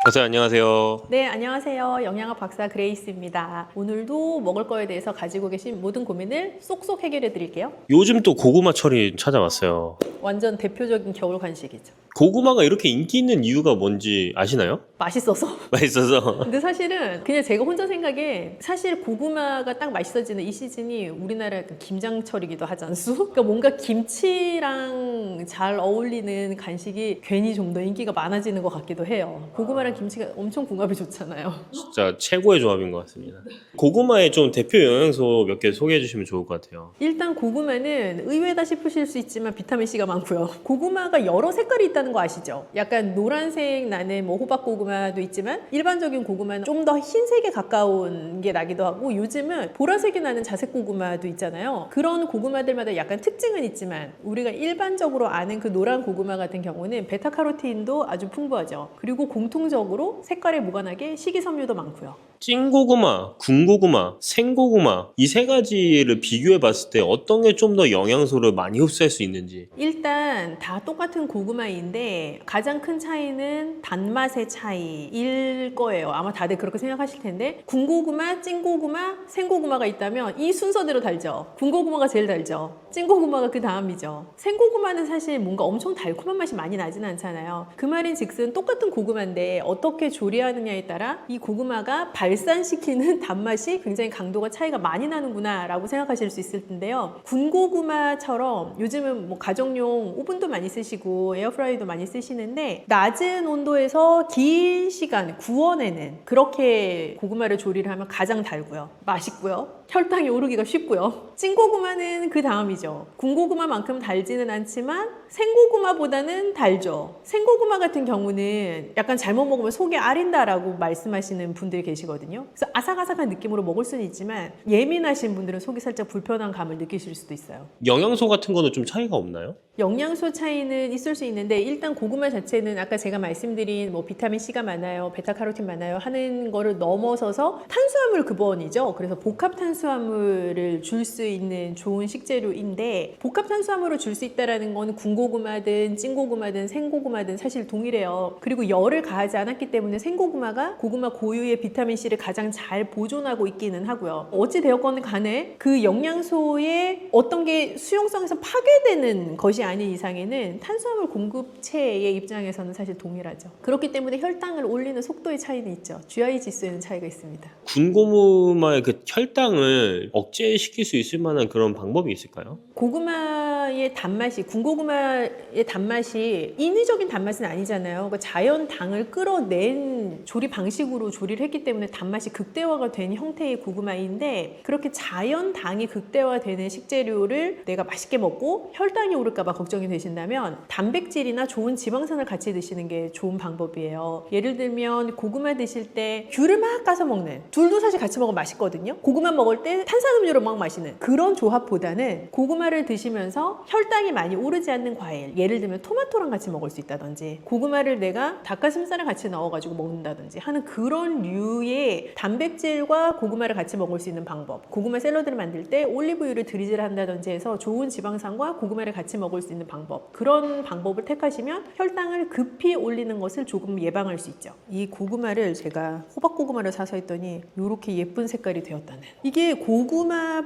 박사님 안녕하세요. 네, 안녕하세요. 영양학 박사 그레이스입니다. 오늘도 먹을 거에 대해서 가지고 계신 모든 고민을 쏙쏙 해결해 드릴게요. 요즘 또 고구마철이 찾아왔어요. 완전 대표적인 겨울 간식이죠. 고구마가 이렇게 인기 있는 이유가 뭔지 아시나요? 맛있어서. 맛있어서. 근데 사실은 그냥 제가 혼자 생각에 사실 고구마가 딱 맛있어지는 이 시즌이 우리나라 약간 김장철이기도 하지 않수? 그러니까 뭔가 김치랑 잘 어울리는 간식이 괜히 좀 더 인기가 많아지는 것 같기도 해요. 고구마랑 김치가 엄청 궁합이 좋잖아요. 진짜 최고의 조합인 것 같습니다. 고구마의 좀 대표 영양소 몇 개 소개해 주시면 좋을 것 같아요. 일단 고구마는 의외다 싶으실 수 있지만 비타민C가 많고요. 고구마가 여러 색깔이 있다는 거 아시죠? 약간 노란색 나는 뭐 호박고구마도 있지만 일반적인 고구마는 좀 더 흰색에 가까운 게 나기도 하고 요즘은 보라색이 나는 자색고구마도 있잖아요. 그런 고구마들마다 약간 특징은 있지만 우리가 일반적으로 아는 그 노란 고구마 같은 경우는 베타카로틴도 아주 풍부하죠. 그리고 공통적으로 색깔에 무관하게 식이섬유도 많고요. 찐고구마, 군고구마, 생고구마 이 세 가지를 비교해 봤을 때 어떤 게 좀 더 영양소를 많이 흡수할 수 있는지. 일단 다 똑같은 고구마인데 가장 큰 차이는 단맛의 차이일 거예요. 아마 다들 그렇게 생각하실 텐데 군고구마, 찐고구마, 생고구마가 있다면 이 순서대로 달죠. 군고구마가 제일 달죠. 찐고구마가 그 다음이죠. 생고구마는 사실 뭔가 엄청 달콤한 맛이 많이 나지는 않잖아요. 그 말인즉슨 똑같은 고구마인데 어떻게 조리하느냐에 따라 이 고구마가 발산시키는 단맛이 굉장히 강도가 차이가 많이 나는구나 라고 생각하실 수 있을 텐데요. 군고구마처럼 요즘은 뭐 가정용 오븐도 많이 쓰시고 에어프라이도 많이 쓰시는데 낮은 온도에서 긴 시간 구워내는 그렇게 고구마를 조리를 하면 가장 달고요. 맛있고요. 혈당이 오르기가 쉽고요. 찐고구마는 그 다음이죠. 군고구마만큼 달지는 않지만 생고구마보다는 달죠. 생고구마 같은 경우는 약간 잘못 먹으면 속이 아린다라고 말씀하시는 분들이 계시거든요. 그래서 아삭아삭한 느낌으로 먹을 수는 있지만 예민하신 분들은 속이 살짝 불편한 감을 느끼실 수도 있어요. 영양소 같은 거는 좀 차이가 없나요? 영양소 차이는 있을 수 있는데 일단 고구마 자체는 아까 제가 말씀드린 뭐 비타민C가 많아요, 베타카로틴 많아요 하는 거를 넘어서서 탄수화물 근원이죠. 그래서 복합 탄수화물을 줄 수 있는 좋은 식재료인데 복합 탄수화물을 줄 수 있다는 건 군고구마든 찐고구마든 생고구마든 사실 동일해요. 그리고 열을 가하지 않았기 때문에 생고구마가 고구마 고유의 비타민C를 가장 잘 보존하고 있기는 하고요. 어찌 되었건 간에 그 영양소의 어떤 게 수용성에서 파괴되는 것이 아닌 이상에는 탄수화물 공급체의 입장에서는 사실 동일하죠. 그렇기 때문에 혈당을 올리는 속도의 차이는 있죠. GI 지수에는 차이가 있습니다. 군고구마의 그 혈당을 억제시킬 수 있을 만한 그런 방법이 있을까요? 고구마의 단맛이 군고구마의 단맛이 인위적인 단맛은 아니잖아요. 그러니까 자연 당을 끌어낸 조리 방식으로 조리를 했기 때문에 단맛이 극대화가 된 형태의 고구마인데 그렇게 자연 당이 극대화되는 식재료를 내가 맛있게 먹고 혈당이 오를까 봐 걱정이 되신다면 단백질이나 좋은 지방산을 같이 드시는 게 좋은 방법이에요. 예를 들면 고구마 드실 때 귤을 막 까서 먹는 둘도 사실 같이 먹으면 맛있거든요. 고구마 먹을 때 탄산음료로 막 마시는 그런 조합보다는 고구마를 드시면서 혈당이 많이 오르지 않는 과일 예를 들면 토마토랑 같이 먹을 수 있다든지 고구마를 내가 닭가슴살을 같이 넣어가지고 먹는다든지 하는 그런 류의 단백질과 고구마를 같이 먹을 수 있는 방법 고구마 샐러드를 만들 때 올리브유를 드리즐 한다든지 해서 좋은 지방산과 고구마를 같이 먹을 수 있는 방법 그런 방법을 택하시면 혈당을 급히 올리는 것을 조금 예방할 수 있죠. 이 고구마를 제가 호박고구마를 사서 했더니 이렇게 예쁜 색깔이 되었다는 이게 고구마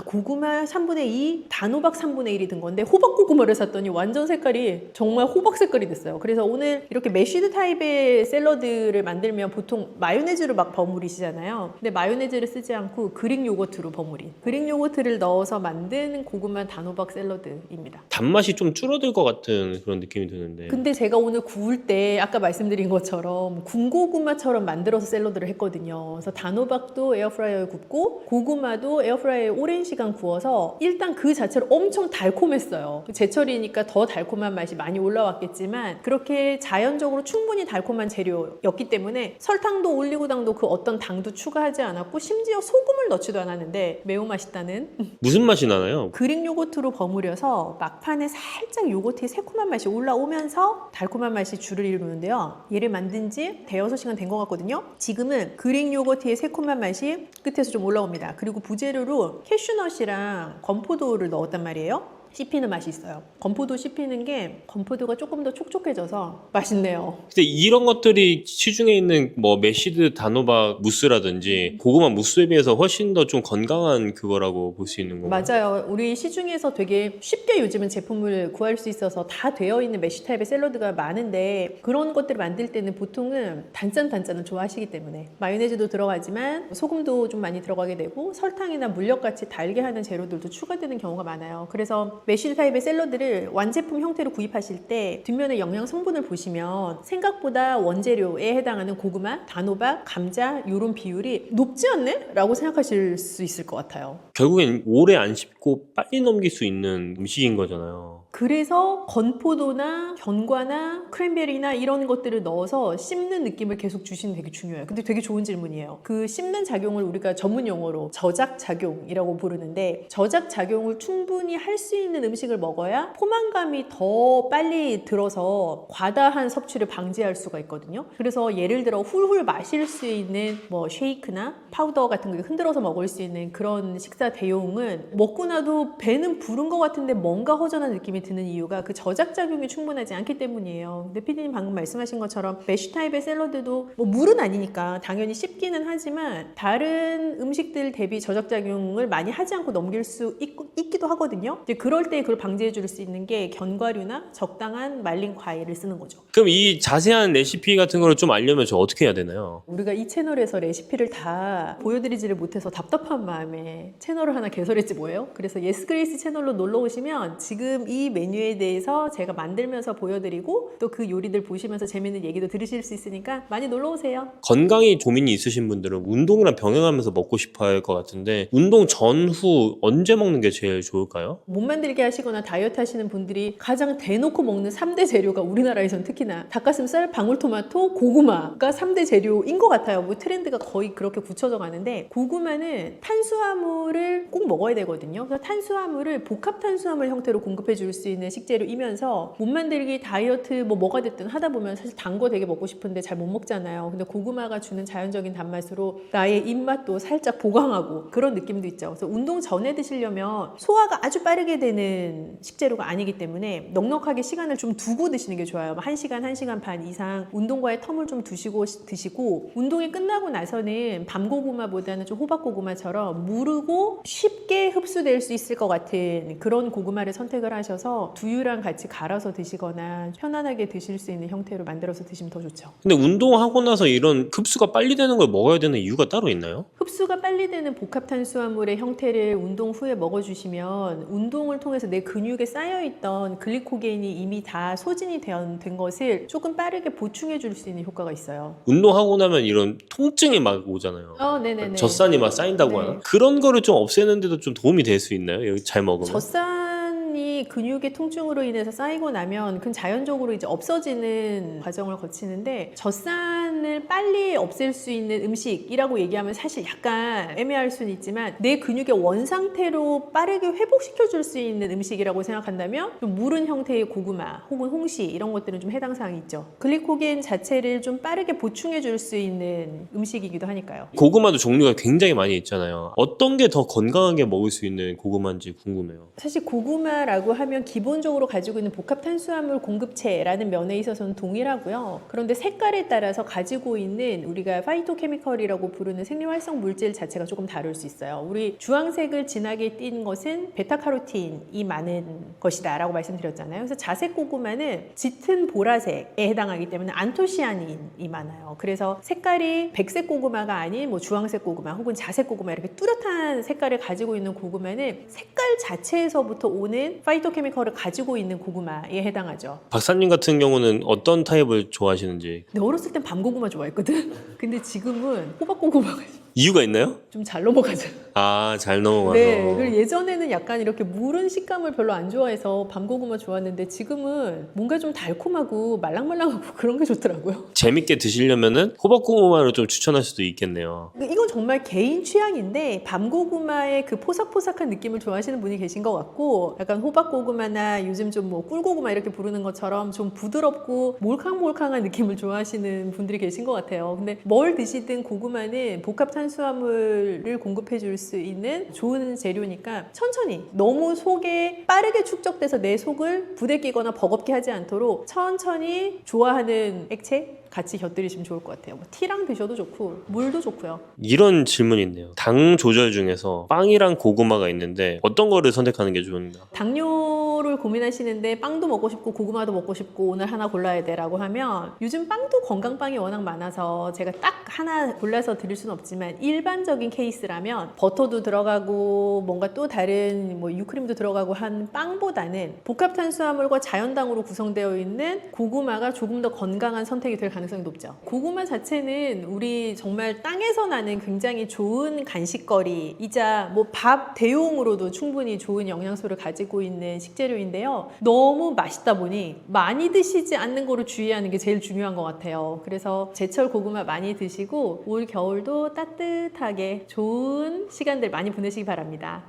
고구마 3분의 2 단호박 3분의 1이 든 건데 호박고구마를 샀더니 완전 색깔이 정말 호박 색깔이 됐어요. 그래서 오늘 이렇게 메쉬드 타입의 샐러드를 만들면 보통 마요네즈로 막 버무리시잖아요. 근데 마요네즈를 쓰지 않고 그릭 요거트로 버무린 그릭 요거트를 넣어서 만든 고구마 단호박 샐러드입니다. 단맛이 좀 줄어들 것 같은 그런 느낌이 드는데. 근데 제가 오늘 구울 때 아까 말씀드린 것처럼 군고구마처럼 만들어서 샐러드를 했거든요. 그래서 단호박도 에어프라이어에 굽고 고구마도 에어프라이어에 오랜 시간 구워서 일단 그 자체로 엄청 달콤했어요. 제철이니까 더 달콤한 맛이 많이 올라왔겠지만 그렇게 자연적으로 충분히 달콤한 재료였기 때문에 설탕도 올리고당도 그 어떤 당도 추가하지 않았고 심지어 소금을 넣지도 않았는데 매우 맛있다는 무슨 맛이 나나요? 그릭 요거트로 버무려서 막판에 살짝 요거트의 새콤한 맛이 올라오면서 달콤한 맛이 주를 이루는데요. 얘를 만든 지 대여섯 시간 된 것 같거든요. 지금은 그릭 요거트의 새콤한 맛이 끝에서 좀 올라옵니다. 그리고 부재료로 캐슈넛이랑 건포도를 넣었단 말이에요. 씹히는 맛이 있어요. 건포도 씹히는 게 건포도가 조금 더 촉촉해져서 맛있네요. 근데 이런 것들이 시중에 있는 뭐 메시드 단호박 무스라든지 고구마 무스에 비해서 훨씬 더 좀 건강한 그거라고 볼 수 있는 건가요? 맞아요. 우리 시중에서 되게 쉽게 요즘은 제품을 구할 수 있어서 다 되어 있는 메쉬 타입의 샐러드가 많은데 그런 것들을 만들 때는 보통은 단짠을 좋아하시기 때문에 마요네즈도 들어가지만 소금도 좀 많이 들어가게 되고 설탕이나 물엿같이 달게 하는 재료들도 추가되는 경우가 많아요. 그래서 메쉬 타입의 샐러드를 완제품 형태로 구입하실 때 뒷면의 영양 성분을 보시면 생각보다 원재료에 해당하는 고구마, 단호박, 감자 이런 비율이 높지 않네? 라고 생각하실 수 있을 것 같아요. 결국엔 오래 안 씹고 빨리 넘길 수 있는 음식인 거잖아요. 그래서 건포도나 견과나 크랜베리나 이런 것들을 넣어서 씹는 느낌을 계속 주시는 게 되게 중요해요. 근데 되게 좋은 질문이에요. 그 씹는 작용을 우리가 전문 용어로 저작작용이라고 부르는데 저작작용을 충분히 할 수 있는 음식을 먹어야 포만감이 더 빨리 들어서 과다한 섭취를 방지할 수가 있거든요. 그래서 예를 들어 훌훌 마실 수 있는 뭐 쉐이크나 파우더 같은 거 흔들어서 먹을 수 있는 그런 식사 대용은 먹고 나도 배는 부른 것 같은데 뭔가 허전한 느낌이 드는 이유가 그 저작작용이 충분하지 않기 때문이에요. 근데 피디님 방금 말씀하신 것처럼 메쉬 타입의 샐러드도 뭐 물은 아니니까 당연히 씹기는 하지만 다른 음식들 대비 저작작용을 많이 하지 않고 넘길 수 있기도 하거든요. 이제 그럴 때 그걸 방지해 줄 수 있는 게 견과류나 적당한 말린 과일을 쓰는 거죠. 그럼 이 자세한 레시피 같은 거를 좀 알려면 저 어떻게 해야 되나요? 우리가 이 채널에서 레시피를 다 보여드리지를 못해서 답답한 마음에 채널을 하나 개설했지 뭐예요? 그래서 예스그레이스 채널로 놀러 오시면 지금 이 메뉴에 대해서 제가 만들면서 보여드리고 또 그 요리들 보시면서 재밌는 얘기도 들으실 수 있으니까 많이 놀러 오세요. 건강에 고민이 있으신 분들은 운동이랑 병행하면서 먹고 싶어 할 것 같은데 운동 전후 언제 먹는 게 제일 좋을까요? 못 만들게 하시거나 다이어트 하시는 분들이 가장 대놓고 먹는 3대 재료가 우리나라에선 특히나 닭가슴살, 방울토마토, 고구마가 3대 재료인 것 같아요. 뭐 트렌드가 거의 그렇게 굳혀져 가는데 고구마는 탄수화물을 꼭 먹어야 되거든요. 그래서 탄수화물을 복합 탄수화물 형태로 공급해 줄 수 있는 식재료이면서 못 만들기 다이어트 뭐가 됐든 하다 보면 사실 단 거 되게 먹고 싶은데 잘 못 먹잖아요. 근데 고구마가 주는 자연적인 단맛으로 나의 입맛도 살짝 보강하고 그런 느낌도 있죠. 그래서 운동 전에 드시려면 소화가 아주 빠르게 되는 식재료가 아니기 때문에 넉넉하게 시간을 좀 두고 드시는 게 좋아요. 1시간, 1시간 반 이상 운동과의 텀을 좀 두시고 드시고 운동이 끝나고 나서는 밤고구마보다는 좀 호박고구마처럼 무르고 쉽게 흡수될 수 있을 것 같은 그런 고구마를 선택을 하셔서 두유랑 같이 갈아서 드시거나 편안하게 드실 수 있는 형태로 만들어서 드시면 더 좋죠. 근데 운동하고 나서 이런 흡수가 빨리 되는 걸 먹어야 되는 이유가 따로 있나요? 흡수가 빨리 되는 복합탄수화물의 형태를 운동 후에 먹어주시면 운동을 통해서 내 근육에 쌓여있던 글리코겐이 이미 다 소진이 된 것을 조금 빠르게 보충해 줄 수 있는 효과가 있어요. 운동하고 나면 이런 통증이 막 오잖아요. 네네네. 젖산이 막 쌓인다고 네. 하나? 그런 거를 좀 없애는데도 좀 도움이 될 수 있나요? 여기 잘 먹으면? 젖산이 근육의 통증으로 인해서 쌓이고 나면 그건 자연적으로 이제 없어지는 과정을 거치는데 젖산을 빨리 없앨 수 있는 음식이라고 얘기하면 사실 약간 애매할 수는 있지만 내 근육의 원상태로 빠르게 회복시켜 줄 수 있는 음식이라고 생각한다면 좀 무른 형태의 고구마 혹은 홍시 이런 것들은 좀 해당 사항이 있죠. 글리코겐 자체를 좀 빠르게 보충해 줄 수 있는 음식이기도 하니까요. 고구마도 종류가 굉장히 많이 있잖아요. 어떤 게 더 건강하게 먹을 수 있는 고구마인지 궁금해요. 사실 고구마라고 하면 기본적으로 가지고 있는 복합 탄수화물 공급체라는 면에 있어서는 동일하고요. 그런데 색깔에 따라서 가지고 있는 우리가 파이토케미컬이라고 부르는 생리활성 물질 자체가 조금 다를 수 있어요. 우리 주황색을 진하게 띈 것은 베타카로틴이 많은 것이다 라고 말씀드렸잖아요. 그래서 자색 고구마는 짙은 보라색에 해당하기 때문에 안토시아닌이 많아요. 그래서 색깔이 백색 고구마가 아닌 뭐 주황색 고구마 혹은 자색 고구마 이렇게 뚜렷한 색깔을 가지고 있는 고구마는 색깔 자체에서부터 오는 파이토케미컬을 가지고 있는 고구마에 해당하죠. 박사님 같은 경우는 어떤 타입을 좋아하시는지 근데 어렸을 땐 밤고구마 좋아했거든. 근데 지금은 호박고구마가 이유가 있나요? 좀 잘 넘어가죠. 아, 잘 넘어가서. 네, 그리고 예전에는 약간 이렇게 무른 식감을 별로 안 좋아해서 밤고구마 좋았는데 지금은 뭔가 좀 달콤하고 말랑말랑하고 그런 게 좋더라고요. 재밌게 드시려면은 호박고구마를 좀 추천할 수도 있겠네요. 이건 정말 개인 취향인데 밤고구마의 그 포삭포삭한 느낌을 좋아하시는 분이 계신 것 같고 약간 호박고구마나 요즘 좀 뭐 꿀고구마 이렇게 부르는 것처럼 좀 부드럽고 몰캉몰캉한 느낌을 좋아하시는 분들이 계신 것 같아요. 근데 뭘 드시든 고구마는 복합 탄수화물을 공급해 줄 수 있는 좋은 재료니까 천천히, 너무 속에 빠르게 축적돼서 내 속을 부대끼거나 버겁게 하지 않도록 천천히 좋아하는 액체 같이 곁들이시면 좋을 것 같아요. 뭐 티랑 드셔도 좋고 물도 좋고요. 이런 질문이 있네요. 당 조절 중에서 빵이랑 고구마가 있는데 어떤 거를 선택하는 게 좋은가? 당뇨를 고민하시는데 빵도 먹고 싶고 고구마도 먹고 싶고 오늘 하나 골라야 돼라고 하면, 요즘 빵도 건강빵이 워낙 많아서 제가 딱 하나 골라서 드릴 수는 없지만 일반적인 케이스라면 버터도 들어가고 뭔가 또 다른 뭐 유크림도 들어가고 한 빵보다는 복합 탄수화물과 자연당으로 구성되어 있는 고구마가 조금 더 건강한 선택이 될 가능성이 높죠. 고구마 자체는 우리 정말 땅에서 나는 굉장히 좋은 간식거리이자 뭐 밥 대용으로도 충분히 좋은 영양소를 가지고 있는 식재료인데요. 너무 맛있다 보니 많이 드시지 않는 거를 주의하는 게 제일 중요한 것 같아요. 그래서 제철 고구마 많이 드시고 올 겨울도 따뜻하게 좋은 시간들 많이 보내시기 바랍니다.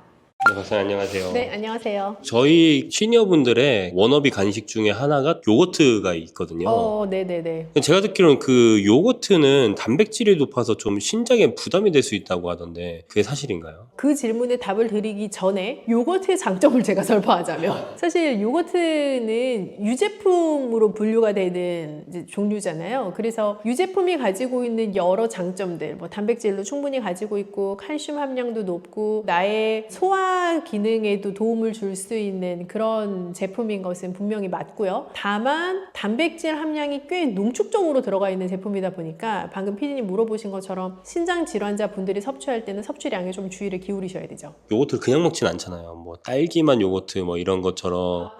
네, 박사님 안녕하세요. 네, 안녕하세요. 저희 시니어분들의 워너비 간식 중에 하나가 요거트가 있거든요. 네네네. 제가 듣기로는 그 요거트는 단백질이 높아서 좀 신장에 부담이 될 수 있다고 하던데 그게 사실인가요? 그 질문에 답을 드리기 전에 요거트의 장점을 제가 설파하자면, 사실 요거트는 유제품으로 분류가 되는 이제 종류잖아요. 그래서 유제품이 가지고 있는 여러 장점들, 뭐 단백질도 충분히 가지고 있고 칼슘 함량도 높고 나의 소화 기능에도 도움을 줄 수 있는 그런 제품인 것은 분명히 맞고요. 다만 단백질 함량이 꽤 농축적으로 들어가 있는 제품이다 보니까 방금 PD님 물어보신 것처럼 신장 질환자 분들이 섭취할 때는 섭취량에 좀 주의를 기울이셔야 되죠. 요거트를 그냥 먹진 않잖아요. 뭐 딸기맛 요거트 뭐 이런 것처럼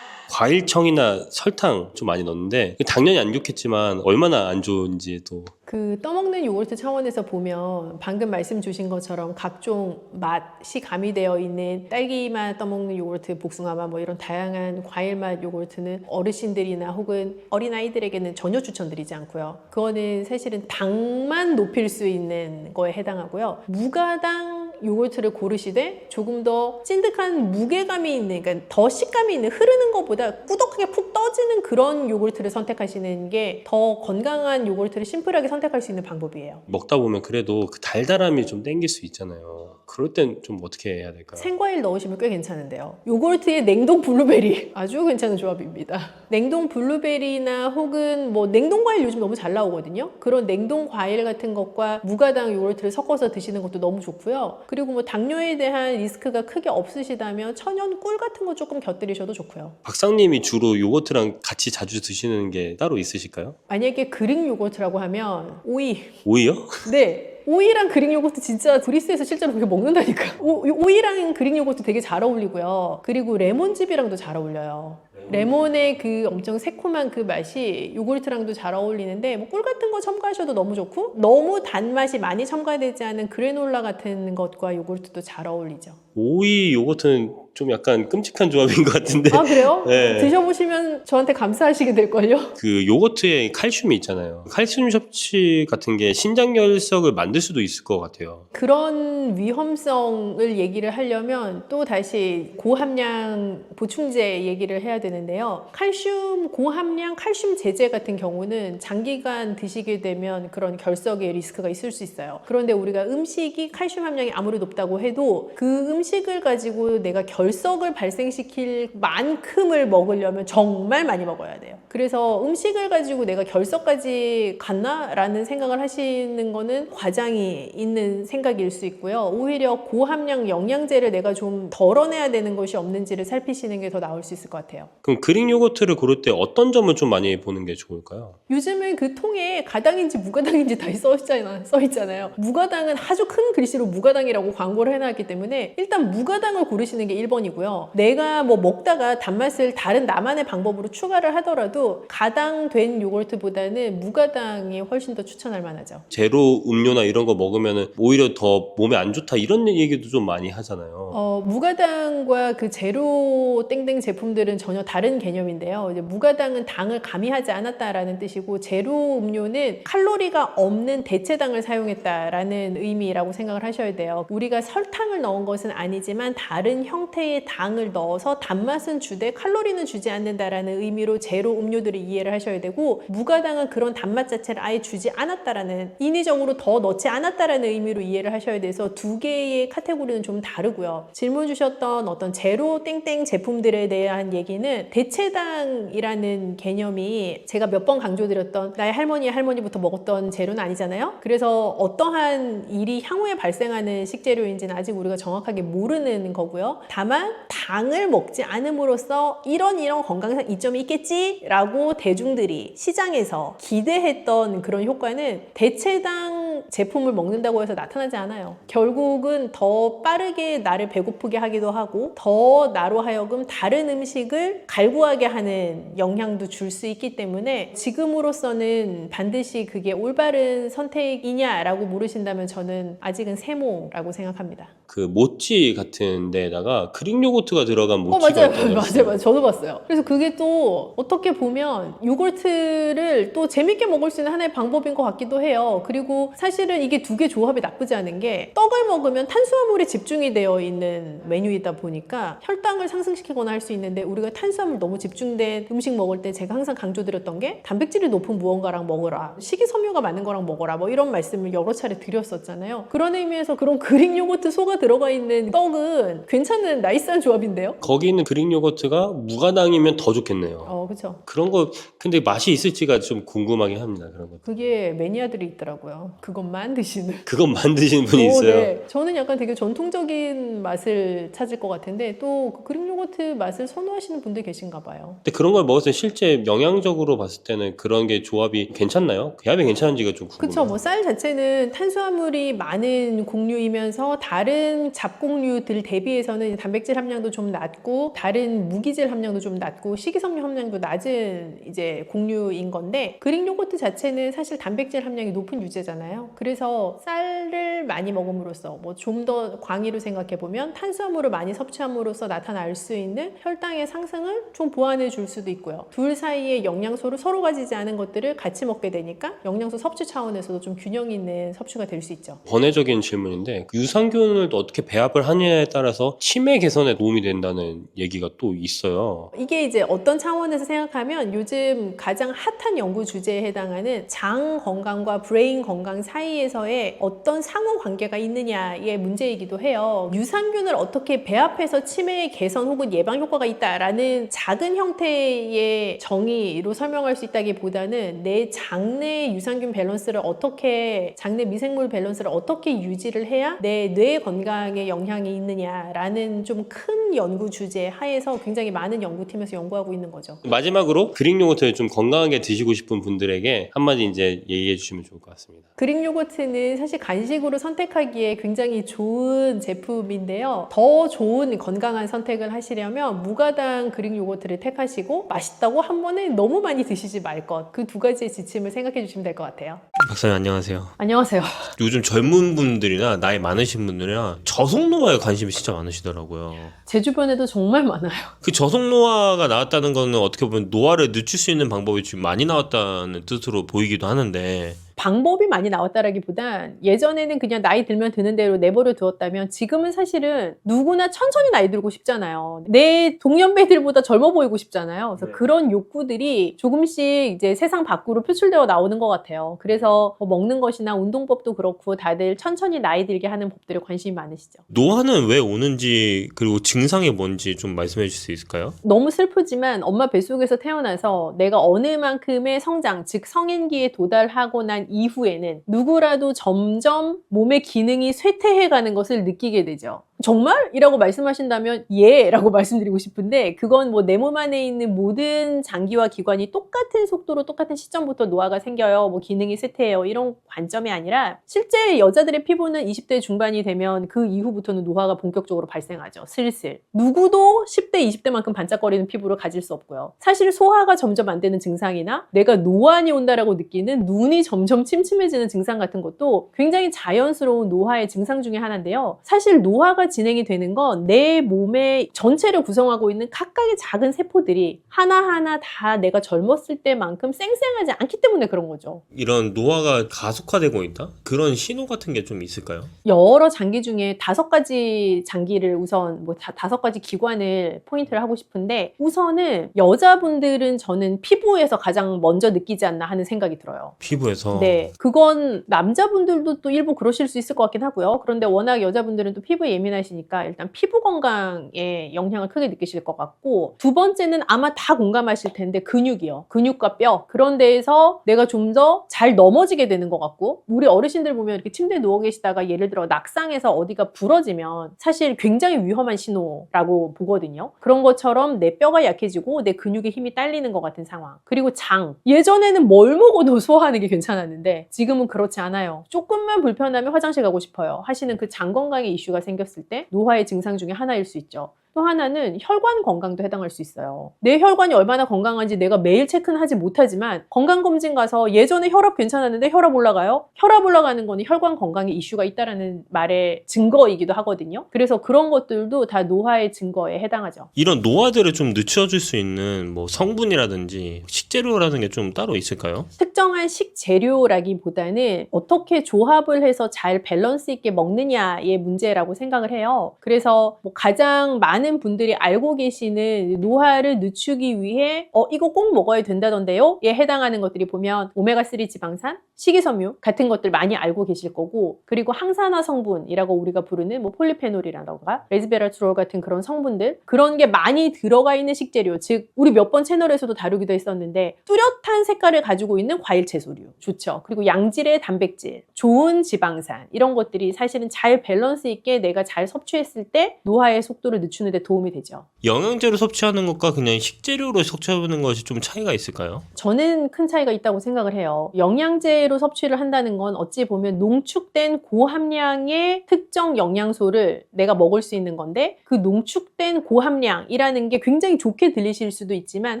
과일청이나 설탕 좀 많이 넣는데 당연히 안 좋겠지만 얼마나 안 좋은지 또 그 떠먹는 요거트 차원에서 보면 방금 말씀 주신 것처럼 각종 맛이 가미되어 있는 딸기맛 떠먹는 요거트, 복숭아맛 뭐 이런 다양한 과일맛 요거트는 어르신들이나 혹은 어린아이들에게는 전혀 추천드리지 않고요. 그거는 사실은 당만 높일 수 있는 거에 해당하고요. 무가당 요거트를 고르시되 조금 더 찐득한 무게감이 있는, 그러니까 더 식감이 있는, 흐르는 것보다 꾸덕하게 푹 떠지는 그런 요거트를 선택하시는 게 더 건강한 요거트를 심플하게 선택할 수 있는 방법이에요. 먹다 보면 그래도 그 달달함이 좀 땡길 수 있잖아요. 그럴 땐 좀 어떻게 해야 될까요? 생과일 넣으시면 꽤 괜찮은데요. 요거트에 냉동 블루베리 아주 괜찮은 조합입니다. 냉동 블루베리나 혹은 뭐 냉동 과일 요즘 너무 잘 나오거든요. 그런 냉동 과일 같은 것과 무가당 요거트를 섞어서 드시는 것도 너무 좋고요. 그리고 뭐 당뇨에 대한 리스크가 크게 없으시다면 천연 꿀 같은 거 조금 곁들이셔도 좋고요. 박사님이 주로 요거트랑 같이 자주 드시는 게 따로 있으실까요? 만약에 그릭 요거트라고 하면 오이. 오이요? 네. 오이랑 그릭 요거트 진짜 그리스에서 실제로 그렇게 먹는다니까. 오이랑 그릭 요거트 되게 잘 어울리고요. 그리고 레몬즙이랑도 잘 어울려요. 레몬의 그 엄청 새콤한 그 맛이 요구르트랑도 잘 어울리는데 뭐 꿀 같은 거 첨가하셔도 너무 좋고, 너무 단맛이 많이 첨가되지 않은 그래놀라 같은 것과 요구르트도 잘 어울리죠. 오이 요거트는 좀 약간 끔찍한 조합인 것 같은데. 아, 그래요? 네. 드셔보시면 저한테 감사하시게 될걸요? 그 요거트에 칼슘이 있잖아요. 칼슘 섭취 같은 게 신장결석을 만들 수도 있을 것 같아요. 그런 위험성을 얘기를 하려면 또 다시 고함량 보충제 얘기를 해야 되는데요. 칼슘 고함량 칼슘 제제 같은 경우는 장기간 드시게 되면 그런 결석의 리스크가 있을 수 있어요. 그런데 우리가 음식이 칼슘 함량이 아무리 높다고 해도 그 음식을 가지고 내가 결석을 발생시킬 만큼을 먹으려면 정말 많이 먹어야 돼요. 그래서 음식을 가지고 내가 결석까지 갔나? 라는 생각을 하시는 거는 과장이 있는 생각일 수 있고요. 오히려 고함량 영양제를 내가 좀 덜어내야 되는 것이 없는지를 살피시는 게 더 나을 수 있을 것 같아요. 그럼 그릭 요거트를 고를 때 어떤 점을 좀 많이 보는 게 좋을까요? 요즘은 그 통에 가당인지 무가당인지 다 써 있잖아요. 무가당은 아주 큰 글씨로 무가당이라고 광고를 해놨기 때문에 일단 무가당을 고르시는 게 1번이고요. 내가 뭐 먹다가 단맛을 다른 나만의 방법으로 추가를 하더라도 가당된 요거트보다는 무가당이 훨씬 더 추천할 만하죠. 제로 음료나 이런 거 먹으면 오히려 더 몸에 안 좋다 이런 얘기도 좀 많이 하잖아요. 무가당과 그 제로 땡땡 제품들은 전혀 다른 개념인데요. 이제 무가당은 당을 가미하지 않았다라는 뜻이고, 제로 음료는 칼로리가 없는 대체당을 사용했다라는 의미라고 생각을 하셔야 돼요. 우리가 설탕을 넣은 것은 아니지만 다른 형태의 당을 넣어서 단맛은 주되 칼로리는 주지 않는다라는 의미로 제로 음료들을 이해를 하셔야 되고, 무가당은 그런 단맛 자체를 아예 주지 않았다라는, 인위적으로 더 넣지 않았다라는 의미로 이해를 하셔야 돼서 두 개의 카테고리는 좀 다르고요. 질문 주셨던 어떤 제로 땡땡 제품들에 대한 얘기는 대체당이라는 개념이 제가 몇 번 강조드렸던 나의 할머니부터 먹었던 재료는 아니잖아요. 그래서 어떠한 일이 향후에 발생하는 식재료인지는 아직 우리가 정확하게 모르는 거고요. 다만 당을 먹지 않음으로써 이런 건강상 이점이 있겠지라고 대중들이 시장에서 기대했던 그런 효과는 대체당 제품을 먹는다고 해서 나타나지 않아요. 결국은 더 빠르게 나를 배고프게 하기도 하고 더 나로 하여금 다른 음식을 갈구하게 하는 영향도 줄 수 있기 때문에 지금으로서는 반드시 그게 올바른 선택이냐라고 물으신다면 저는 아직은 세모라고 생각합니다. 그 모찌 같은 데다가 그릭 요거트가 들어간 모찌가 맞아요. 맞아요. 저도 봤어요. 그래서 그게 또 어떻게 보면 요거트를 또 재밌게 먹을 수 있는 하나의 방법인 것 같기도 해요. 그리고 사실은 이게 두 개 조합이 나쁘지 않은 게, 떡을 먹으면 탄수화물에 집중이 되어 있는 메뉴이다 보니까 혈당을 상승시키거나 할 수 있는데, 우리가 탄수화물 너무 집중된 음식 먹을 때 제가 항상 강조드렸던 게 단백질이 높은 무언가랑 먹어라, 식이섬유가 많은 거랑 먹어라, 뭐 이런 말씀을 여러 차례 드렸었잖아요. 그런 의미에서 그런 그릭 요거트 소가 들어가 있는 떡은 괜찮은 나이스한 조합인데요. 거기 있는 그릭 요거트가 무가당이면 더 좋겠네요. 그렇죠. 그런 거 근데 맛이 있을지가 좀 궁금하긴 합니다. 그런 거. 그게 매니아들이 있더라고요. 그것만 드시는. 그건 만드시는 분이 있어요. 네. 저는 약간 되게 전통적인 맛을 찾을 것 같은데 또 그릭 요거트 맛을 선호하시는 분들 계신가 봐요. 근데 그런 걸 먹었을 때 실제 영양적으로 봤을 때는 그런 게 조합이 괜찮나요? 조합이 괜찮은지가 좀 궁금해요. 그쵸. 뭐 쌀 자체는 탄수화물이 많은 곡류이면서 다른 잡곡류들 대비해서는 단백질 함량도 좀 낮고 다른 무기질 함량도 좀 낮고 식이섬유 함량도 낮은 이제 곡류인 건데, 그릭 요거트 자체는 사실 단백질 함량이 높은 유제잖아요. 그래서 쌀을 많이 먹음으로써 뭐 좀 더 광의로 생각해 보면 탄수화물을 많이 섭취함으로써 나타날 수 있는 혈당의 상승을 좀 보완해 줄 수도 있고요. 둘 사이에 영양소를 서로 가지지 않은 것들을 같이 먹게 되니까 영양소 섭취 차원에서도 좀 균형 있는 섭취가 될 수 있죠. 번외적인 질문인데, 유산균을 또 어떻게 배합을 하느냐에 따라서 치매 개선에 도움이 된다는 얘기가 또 있어요. 이게 이제 어떤 차원에서 생각하면 요즘 가장 핫한 연구 주제에 해당하는 장 건강과 브레인 건강 사이에서의 어떤 상호 관계가 있느냐의 문제이기도 해요. 유산균을 어떻게 배합해서 치매의 개선 혹은 예방 효과가 있다라는 작은 형태의 정의로 설명할 수 있다기보다는 내 장내 유산균 밸런스를 어떻게, 장내 미생물 밸런스를 어떻게 유지를 해야 내 뇌 건강에 영향이 있느냐라는 좀 큰 연구 주제 하에서 굉장히 많은 연구팀에서 연구하고 있는 거죠. 마지막으로 그릭 요거트를 좀 건강하게 드시고 싶은 분들에게 한마디 이제 얘기해 주시면 좋을 것 같습니다. 그릭 요거트는 사실 간식으로 선택하기에 굉장히 좋은 제품인데요. 더 좋은 건강한 선택을 하시려면 무가당 그릭 요거트를 택하시고, 맛있다고 한 번에 너무 많이 드시지 말 것, 그 두 가지의 지침을 생각해 주시면 될 것 같아요. 박사님 안녕하세요. 안녕하세요. 요즘 젊은 분들이나 나이 많으신 분들이나 저속노화에 관심이 진짜 많으시더라고요. 제 주변에도 정말 많아요. 그 저속노화가 나왔다는 거는 어떻게 보면 노화를 늦출 수 있는 방법이 지금 많이 나왔다는 뜻으로 보이기도 하는데, 방법이 많이 나왔다라기보단 예전에는 그냥 나이 들면 드는 대로 내버려 두었다면, 지금은 사실은 누구나 천천히 나이 들고 싶잖아요. 내 동년배들보다 젊어 보이고 싶잖아요. 그래서 그런 욕구들이 조금씩 이제 세상 밖으로 표출되어 나오는 것 같아요. 그래서 뭐 먹는 것이나 운동법도 그렇고 다들 천천히 나이 들게 하는 법들에 관심이 많으시죠. 노화는 왜 오는지 그리고 증상이 뭔지 좀 말씀해 주실 수 있을까요? 너무 슬프지만 엄마 뱃속에서 태어나서 내가 어느 만큼의 성장, 즉 성인기에 도달하고 난 이후에는 누구라도 점점 몸의 기능이 쇠퇴해가는 것을 느끼게 되죠. 정말? 이라고 말씀하신다면 예 라고 말씀드리고 싶은데, 그건 뭐 내 몸 안에 있는 모든 장기와 기관이 똑같은 속도로 똑같은 시점부터 노화가 생겨요, 뭐 기능이 쇠퇴해요, 이런 관점이 아니라 실제 여자들의 피부는 20대 중반이 되면 그 이후부터는 노화가 본격적으로 발생하죠. 슬슬. 누구도 10대, 20대만큼 반짝거리는 피부를 가질 수 없고요. 사실 소화가 점점 안 되는 증상이나 내가 노안이 온다라고 느끼는 눈이 점점 침침해지는 증상 같은 것도 굉장히 자연스러운 노화의 증상 중에 하나인데요. 사실 노화가 노화가 진행이 되는 건 내 몸의 전체를 구성하고 있는 각각의 작은 세포들이 하나하나 다 내가 젊었을 때만큼 쌩쌩하지 않기 때문에 그런 거죠. 이런 노화가 가속화되고 있다? 그런 신호 같은 게 좀 있을까요? 여러 장기 중에 5가지 장기를 우선 5가지 기관을 포인트를 하고 싶은데, 우선은 여자분들은 저는 피부에서 가장 먼저 느끼지 않나 하는 생각이 들어요. 피부에서. 네, 그건 남자분들도 또 일부 그러실 수 있을 것 같긴 하고요. 그런데 워낙 여자분들은 또 피부에 예민하시니까 일단 피부 건강에 영향을 크게 느끼실 것 같고, 두 번째는 아마 다 공감하실 텐데 근육이요. 근육과 뼈. 그런 데에서 내가 좀 더 잘 넘어지게 되는 것 같고, 우리 어르신들 보면 이렇게 침대에 누워 계시다가 예를 들어 낙상해서 어디가 부러지면 사실 굉장히 위험한 신호라고 보거든요. 그런 것처럼 내 뼈가 약해지고 내 근육의 힘이 딸리는 것 같은 상황. 그리고 장. 예전에는 뭘 먹어도 소화하는 게 괜찮았는데 지금은 그렇지 않아요. 조금만 불편하면 화장실 가고 싶어요 하시는 그 장 건강에 이슈가 생겼을 때 노화의 증상 중에 하나일 수 있죠. 또 하나는 혈관 건강도 해당할 수 있어요. 내 혈관이 얼마나 건강한지 내가 매일 체크는 하지 못하지만 건강검진 가서 예전에 혈압 괜찮았는데 혈압 올라가요? 혈압 올라가는 거는 혈관 건강에 이슈가 있다는 말의 증거이기도 하거든요. 그래서 그런 것들도 다 노화의 증거에 해당하죠. 이런 노화들을 좀 늦춰줄 수 있는 뭐 성분이라든지 식재료라든지 좀 따로 있을까요? 특정한 식재료라기보다는 어떻게 조합을 해서 잘 밸런스 있게 먹느냐의 문제라고 생각을 해요. 그래서 가장 많은 분들이 알고 계시는 노화를 늦추기 위해 이거 꼭 먹어야 된다던데요? 에 해당하는 것들이 보면 오메가3 지방산, 식이섬유 같은 것들 많이 알고 계실 거고, 그리고 항산화 성분이라고 우리가 부르는 폴리페놀이라던가 레즈베라트롤 같은 그런 성분들, 그런 게 많이 들어가 있는 식재료, 즉 우리 몇 번 채널에서도 다루기도 했었는데 뚜렷한 색깔을 가지고 있는 과일 채소류 좋죠. 그리고 양질의 단백질, 좋은 지방산, 이런 것들이 사실은 잘 밸런스 있게 내가 잘 섭취했을 때 노화의 속도를 늦추는 데 도움이 되죠. 영양제로 섭취하는 것과 그냥 식재료로 섭취하는 것이 좀 차이가 있을까요? 저는 큰 차이가 있다고 생각을 해요. 영양제로 섭취를 한다는 건 어찌 보면 농축된 고함량의 특정 영양소를 내가 먹을 수 있는 건데, 그 농축된 고함량이라는 게 굉장히 좋게 들리실 수도 있지만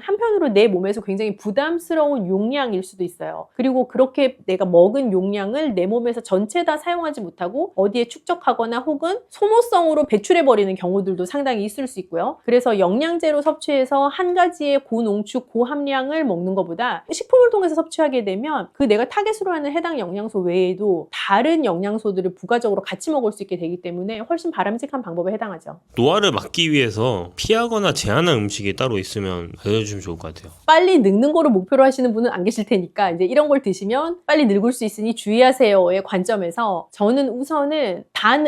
한편으로 내 몸에서 굉장히 부담스러운 용량일 수도 있어요. 그리고 그렇게 내가 먹은 용량을 내 몸에서 전체 다 사용하지 못하고 어디에 축적하거나 혹은 소모성으로 배출해버리는 경우들도 상당히 있을 수 있고요. 그래서 영양제로 섭취해서 한 가지의 고농축 고함량을 먹는 것보다 식품을 통해서 섭취하게 되면 그 내가 타겟으로 하는 해당 영양소 외에도 다른 영양소들을 부가적으로 같이 먹을 수 있게 되기 때문에 훨씬 바람직한 방법에 해당하죠. 노화를 막기 위해서 피하거나 제한한 음식이 따로 있으면 알려주시면 좋을 것 같아요. 빨리 늙는 거를 목표로 하시는 분은 안 계실 테니까 이제 이런 걸 드시면 빨리 늙을 수 있으니 주의하세요의 관점에서 저는 우선은 단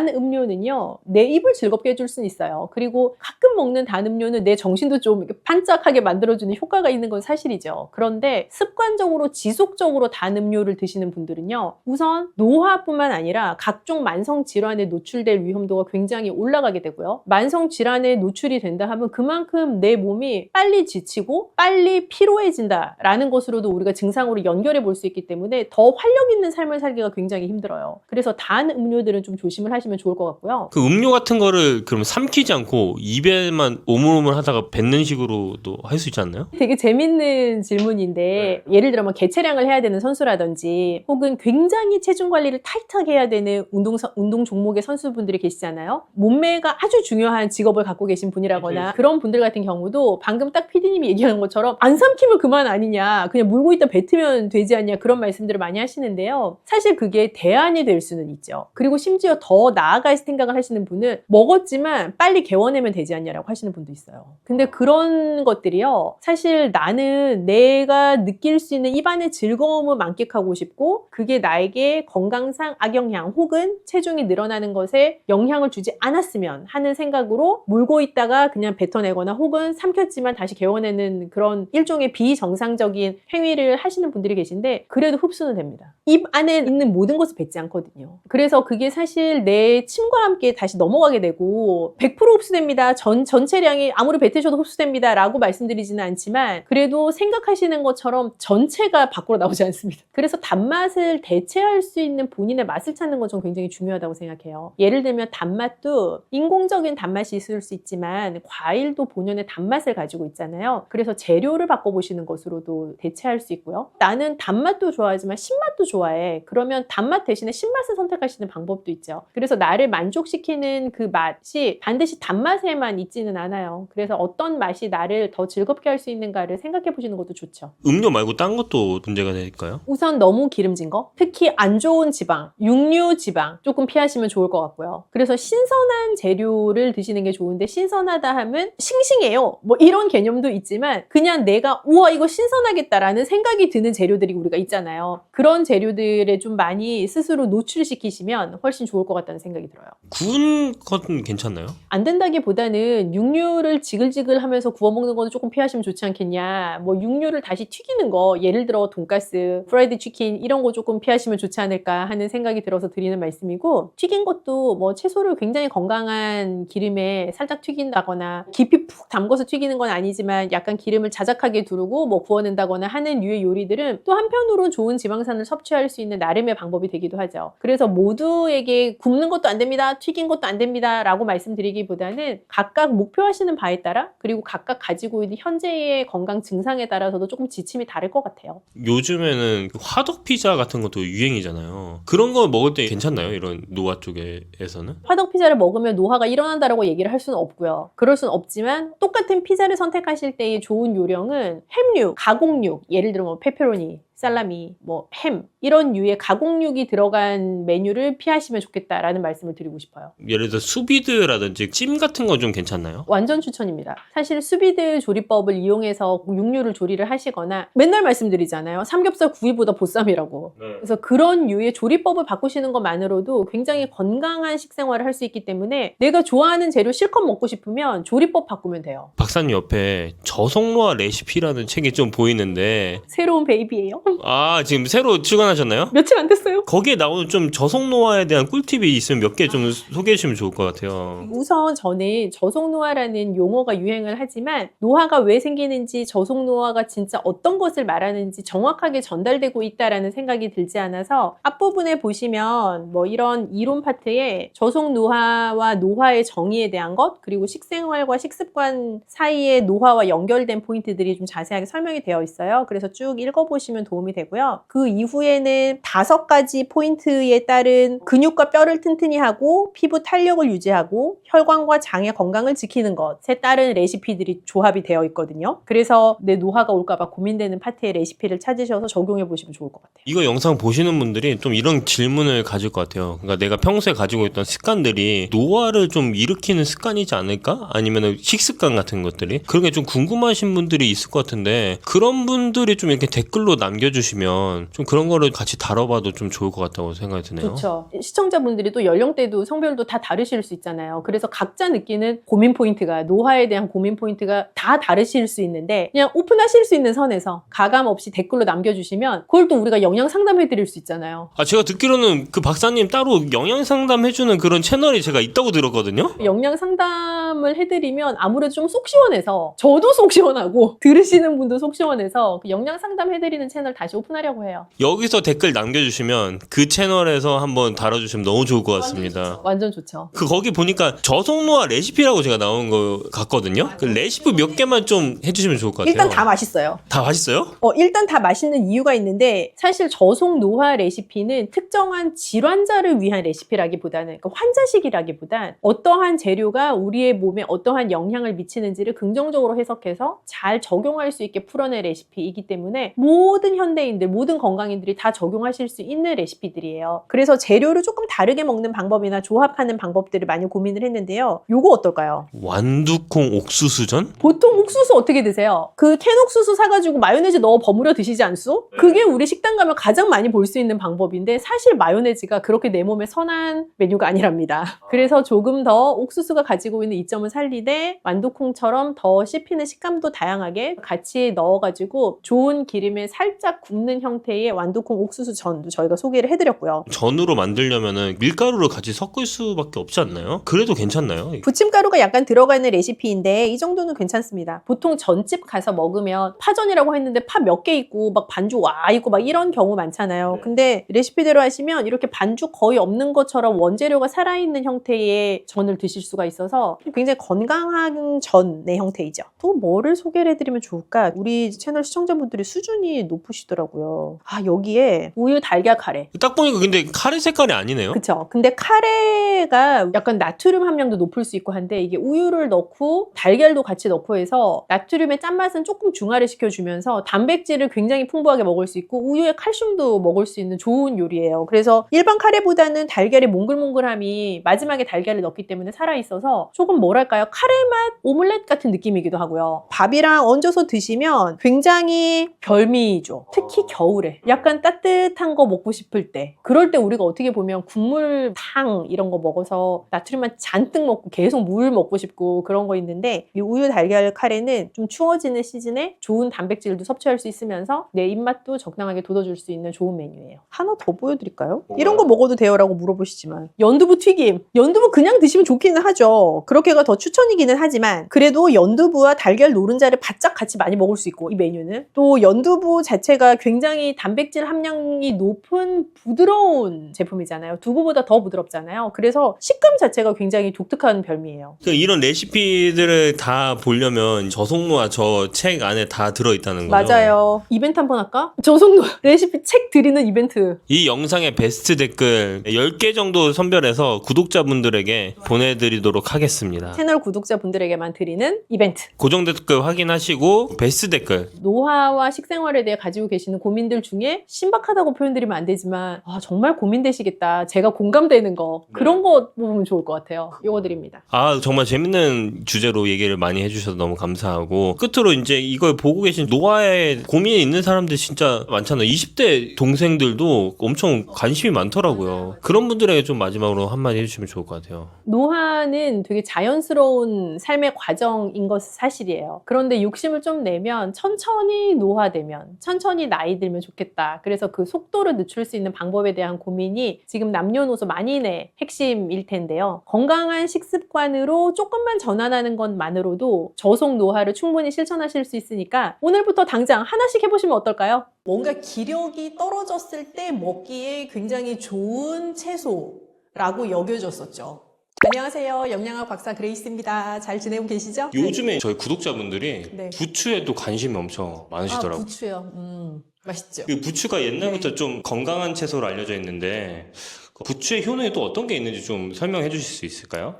음료는요 내 입을 즐겁게 해줄 수는 있어요. 그리고 가끔 먹는 단 음료는 내 정신도 좀 이렇게 반짝하게 만들어주는 효과가 있는 건 사실이죠. 그런데 습관적으로 지속적으로 단 음료를 드시는 분들은요 우선 노화뿐만 아니라 각종 만성 질환에 노출될 위험도가 굉장히 올라가게 되고요. 만성 질환에 노출이 된다 하면 그만큼 내 몸이 빨리 지치고 빨리 피로해진다라는 것으로도 우리가 증상으로 연결해 볼 수 있기 때문에 더 활력 있는 삶을 살기가 굉장히 힘들어요. 그래서 단 음료들은 좀 조심을 하시면 좋을 것 같고요. 그 음료 같은 거를 그럼 삼키지 않고 입에만 오물오물 하다가 뱉는 식으로도 할 수 있지 않나요? 되게 재밌는 질문인데 예를 들어 개체량을 해야 되는 선수라든지 혹은 굉장히 체중 관리를 타이트하게 해야 되는 운동 종목의 선수분들이 계시잖아요. 몸매가 아주 중요한 직업을 갖고 계신 분이라거나 그런 분들 같은 경우도 방금 딱 PD님이 얘기하는 것처럼 안 삼키면 그만 아니냐, 그냥 물고 있다 뱉으면 되지 않냐, 그런 말씀들을 많이 하시는데요. 사실 그게 대안이 될 수는 있죠. 그리고 심지어 더 나아갈 생각을 하시는 분은 먹었지만 빨리 개워내면 되지 않냐라고 하시는 분도 있어요. 근데 그런 것들이요 사실 나는 내가 느낄 수 있는 입안의 즐거움을 만끽하고 싶고 그게 나에게 건강상 악영향 혹은 체중이 늘어나는 것에 영향을 주지 않았으면 하는 생각으로 물고 있다가 그냥 뱉어내거나 혹은 삼켰지만 다시 개워내는 그런 일종의 비정상적인 행위를 하시는 분들이 계신데 그래도 흡수는 됩니다. 입 안에 있는 모든 것을 뱉지 않거든요. 그래서 그게 사실 내 침과 함께 다시 넘어가게 되고 뭐 100% 흡수됩니다. 전체량이 아무리 뱉으셔도 흡수됩니다. 라고 말씀드리지는 않지만 그래도 생각하시는 것처럼 전체가 밖으로 나오지 않습니다. 그래서 단맛을 대체할 수 있는 본인의 맛을 찾는 건 좀 굉장히 중요하다고 생각해요. 예를 들면 단맛도 인공적인 단맛이 있을 수 있지만 과일도 본연의 단맛을 가지고 있잖아요. 그래서 재료를 바꿔보시는 것으로도 대체할 수 있고요. 나는 단맛도 좋아하지만 신맛도 좋아해. 그러면 단맛 대신에 신맛을 선택하시는 방법도 있죠. 그래서 나를 만족시키는 그 맛이 반드시 단맛에만 있지는 않아요. 그래서 어떤 맛이 나를 더 즐겁게 할 수 있는가를 생각해 보시는 것도 좋죠. 음료 말고 딴 것도 문제가 될까요? 우선 너무 기름진 거, 특히 안 좋은 지방, 육류 지방 조금 피하시면 좋을 것 같고요. 그래서 신선한 재료를 드시는 게 좋은데 신선하다 하면 싱싱해요. 뭐 이런 개념도 있지만 그냥 내가 우와 이거 신선하겠다라는 생각이 드는 재료들이 우리가 있잖아요. 그런 재료들에 좀 많이 스스로 노출시키시면 훨씬 좋을 것 같다는 생각이 들어요. 구운 것은 괜찮나요? 안 된다기보다는 육류를 지글지글 하면서 구워 먹는 거는 조금 피하시면 좋지 않겠냐. 뭐 육류를 다시 튀기는 거, 예를 들어 돈가스, 프라이드 치킨 이런 거 조금 피하시면 좋지 않을까 하는 생각이 들어서 드리는 말씀이고, 튀긴 것도 뭐 채소를 굉장히 건강한 기름에 살짝 튀긴다거나 깊이 푹 담궈서 튀기는 건 아니지만 약간 기름을 자작하게 두르고 뭐 구워낸다거나 하는 류의 요리들은 또 한편으로 좋은 지방산을 섭취할 수 있는 나름의 방법이 되기도 하죠. 그래서 모두에게 굽는 것도 안 됩니다, 튀긴 것도 안 됩니다 라고 말씀드리기보다는 각각 목표하시는 바에 따라 그리고 각각 가지고 있는 현재의 건강 증상에 따라서도 조금 지침이 다를 것 같아요. 요즘에는 화덕 피자 같은 것도 유행이잖아요. 그런 거 먹을 때 괜찮나요? 이런 노화 쪽에서는? 화덕 피자를 먹으면 노화가 일어난다라고 얘기를 할 수는 없고요. 그럴 수는 없지만 똑같은 피자를 선택하실 때의 좋은 요령은 햄류, 가공육, 예를 들어 뭐 페페로니, 살라미, 뭐 햄 이런 류의 가공육이 들어간 메뉴를 피하시면 좋겠다라는 말씀을 드리고 싶어요. 예를 들어 수비드라든지 찜 같은 건 좀 괜찮나요? 완전 추천입니다. 사실 수비드 조리법을 이용해서 육류를 조리를 하시거나 맨날 말씀드리잖아요. 삼겹살 구이보다 보쌈이라고. 그래서 그런 류의 조리법을 바꾸시는 것만으로도 굉장히 건강한 식생활을 할 수 있기 때문에 내가 좋아하는 재료 실컷 먹고 싶으면 조리법 바꾸면 돼요. 박사님 옆에 저속노화 레시피라는 책이 좀 보이는데 새로운 베이비예요. 아 지금 새로 출간하셨나요? 며칠 안 됐어요. 거기에 나오는 좀 저속노화에 대한 꿀팁이 있으면 몇 개 좀 소개해 주시면 좋을 것 같아요. 우선 저는 저속노화라는 용어가 유행을 하지만 노화가 왜 생기는지 저속노화가 진짜 어떤 것을 말하는지 정확하게 전달되고 있다라는 생각이 들지 않아서 앞부분에 보시면 뭐 이런 이론 파트에 저속노화와 노화의 정의에 대한 것 그리고 식생활과 식습관 사이의 노화와 연결된 포인트들이 좀 자세하게 설명이 되어 있어요. 그래서 쭉 읽어보시면 도움이 되고요. 그 이후에는 5가지 포인트에 따른 근육과 뼈를 튼튼히 하고 피부 탄력을 유지하고 혈관과 장의 건강을 지키는 것에 따른 레시피들이 조합이 되어 있거든요. 그래서 내 노화가 올까봐 고민되는 파트의 레시피를 찾으셔서 적용해 보시면 좋을 것 같아요. 이거 영상 보시는 분들이 좀 이런 질문을 가질 것 같아요. 그러니까 내가 평소에 가지고 있던 습관들이 노화를 좀 일으키는 습관이지 않을까? 아니면 식습관 같은 것들이? 그런 게 좀 궁금하신 분들이 있을 것 같은데 그런 분들이 좀 이렇게 댓글로 남겨주시면 좀 그런 거를 같이 다뤄봐도 좀 좋을 것 같다고 생각이 드네요. 좋죠. 시청자분들이 또 연령대도 성별도 다 다르실 수 있잖아요. 그래서 각자 느끼는 고민 포인트가 노화에 대한 고민 포인트가 다 다르실 수 있는데 그냥 오픈하실 수 있는 선에서 가감 없이 댓글로 남겨주시면 그걸 또 우리가 영양 상담해 드릴 수 있잖아요. 아 제가 듣기로는 그 박사님 따로 영양 상담 해주는 그런 채널이 제가 있다고 들었거든요. 영양 상담을 해드리면 아무래도 좀 속 시원해서 저도 속 시원하고 들으시는 분도 속 시원해서 그 영양 상담 해드리는 채널 다시 오픈하려고 해요. 여기서 댓글 남겨주시면 그 채널에서 한번 달아주시면 너무 좋을 것 같습니다. 완전 좋죠. 그 거기 보니까 저속노화 레시피라고 제가 나온 거 같거든요. 그 레시피 몇 개만 좀 해주시면 좋을 것 같아요. 일단 다 맛있어요. 다 맛있어요? 일단 다 맛있는 이유가 있는데 사실 저속 노화 레시피는 특정한 질환자를 위한 레시피라기보다는 그러니까 환자식이라기보단 어떠한 재료가 우리의 몸에 어떠한 영향을 미치는지를 긍정적으로 해석해서 잘 적용할 수 있게 풀어낸 레시피이기 때문에 모든 현대인들, 모든 건강인들이 다 적용하실 수 있는 레시피들이에요. 그래서 재료를 조금 다르게 먹는 방법이나 조합하는 방법들을 많이 고민을 했는데요. 요거 어떨까요? 완두콩 옥수수전? 보통 옥수수 어떻게 드세요? 그 캔 옥수수 사가지고 마요네즈 넣어 버무려 드시지 않소? 그게 우리 식당 가면 가장 많이 볼 수 있는 방법인데 사실 마요네즈가 그렇게 내 몸에 선한 메뉴가 아니랍니다. 그래서 조금 더 옥수수가 가지고 있는 이점을 살리되 완두콩처럼 더 씹히는 식감도 다양하게 같이 넣어가지고 좋은 기름에 살짝 살짝 굽는 형태의 완두콩 옥수수 전도 저희가 소개를 해드렸고요. 전으로 만들려면은 밀가루를 같이 섞을 수밖에 없지 않나요? 그래도 괜찮나요? 부침가루가 약간 들어가는 레시피인데 이 정도는 괜찮습니다. 보통 전집 가서 먹으면 파전이라고 했는데 파 몇 개 있고 막 반죽 와 있고 막 이런 경우 많잖아요. 근데 레시피대로 하시면 이렇게 반죽 거의 없는 것처럼 원재료가 살아있는 형태의 전을 드실 수가 있어서 굉장히 건강한 전의 형태이죠. 또 뭐를 소개를 해드리면 좋을까? 우리 채널 시청자분들이 수준이 높으시더라고요. 아, 여기에 우유 달걀 카레. 딱 보니까 근데 카레 색깔이 아니네요? 그쵸. 근데 카레가 약간 나트륨 함량도 높을 수 있고 한데 이게 우유를 넣고 달걀도 같이 넣고 해서 나트륨의 짠맛은 조금 중화를 시켜주면서 단백질을 굉장히 풍부하게 먹을 수 있고 우유에 칼슘도 먹을 수 있는 좋은 요리예요. 그래서 일반 카레보다는 달걀의 몽글몽글함이 마지막에 달걀을 넣기 때문에 살아있어서 조금 뭐랄까요? 카레맛 오믈렛 같은 느낌이기도 하고요. 밥이랑 얹어서 드시면 굉장히 별미죠. 특히 겨울에 약간 따뜻한 거 먹고 싶을 때 그럴 때 우리가 어떻게 보면 국물탕 이런 거 먹어서 나트륨만 잔뜩 먹고 계속 물 먹고 싶고 그런 거 있는데 이 우유 달걀 카레는 좀 추워지는 시즌에 좋은 단백질도 섭취할 수 있으면서 내 입맛도 적당하게 돋워줄 수 있는 좋은 메뉴예요. 하나 더 보여드릴까요? 이런 거 먹어도 돼요? 라고 물어보시지만 연두부 튀김. 연두부 그냥 드시면 좋기는 하죠. 그렇게가 더 추천이기는 하지만 그래도 연두부와 달걀 노른자를 바짝 같이 많이 먹을 수 있고 이 메뉴는 또 연두부 자체가 굉장히 단백질 함량이 높은 부드러운 제품이잖아요. 두부보다 더 부드럽잖아요. 그래서 식감 자체가 굉장히 독특한 별미예요. 그러니까 이런 레시피들을 다 보려면 저속노화 저 책 안에 다 들어있다는 거죠? 맞아요. 이벤트 한번 할까? 저속노 레시피 책 드리는 이벤트. 이 영상의 베스트 댓글 10개 정도 선별해서 구독자분들에게 보내드리도록 하겠습니다. 채널 구독자분들에게만 드리는 이벤트. 고정 댓글 확인하시고 베스트 댓글 노화와 식생활에 대해 가지고 계시는 고민들 중에 신박하다고 표현드리면 안 되지만 정말 고민되시겠다. 제가 공감되는 거 그런 거 보면 좋을 것 같아요. 이거 드립니다. 정말 재밌는 주제로 얘기를 많이 해주셔서 너무 감사하고 끝으로 이제 이걸 보고 계신 노화에 고민이 있는 사람들 진짜 많잖아요. 20대 동생들도 엄청 관심이 많더라고요. 그런 분들에게 좀 마지막으로 한마디 해주시면 좋을 것 같아요. 노화는 되게 자연스러운 삶의 과정인 것은 사실이에요. 그런데 욕심을 좀 내면 천천히 노화되면 천천히 나이 들면 좋겠다. 그래서 그 속도를 늦출 수 있는 방법에 대한 고민이 지금 남녀노소 만인의 핵심일 텐데요. 건강한 식습관으로 조금만 전환하는 것만으로도 저속 노화를 충분히 실천하실 수 있으니까 오늘부터 당장 하나씩 해보시면 어떨까요? 뭔가 기력이 떨어졌을 때 먹기에 굉장히 좋은 채소라고 여겨졌었죠. 안녕하세요. 영양학 박사 그레이스입니다. 잘 지내고 계시죠? 요즘에 저희 구독자분들이 네. 부추에도 관심이 엄청 많으시더라고요. 부추요. 맛있죠. 그 부추가 옛날부터 좀 건강한 채소로 알려져 있는데 그 부추의 효능이 또 어떤 게 있는지 좀 설명해 주실 수 있을까요?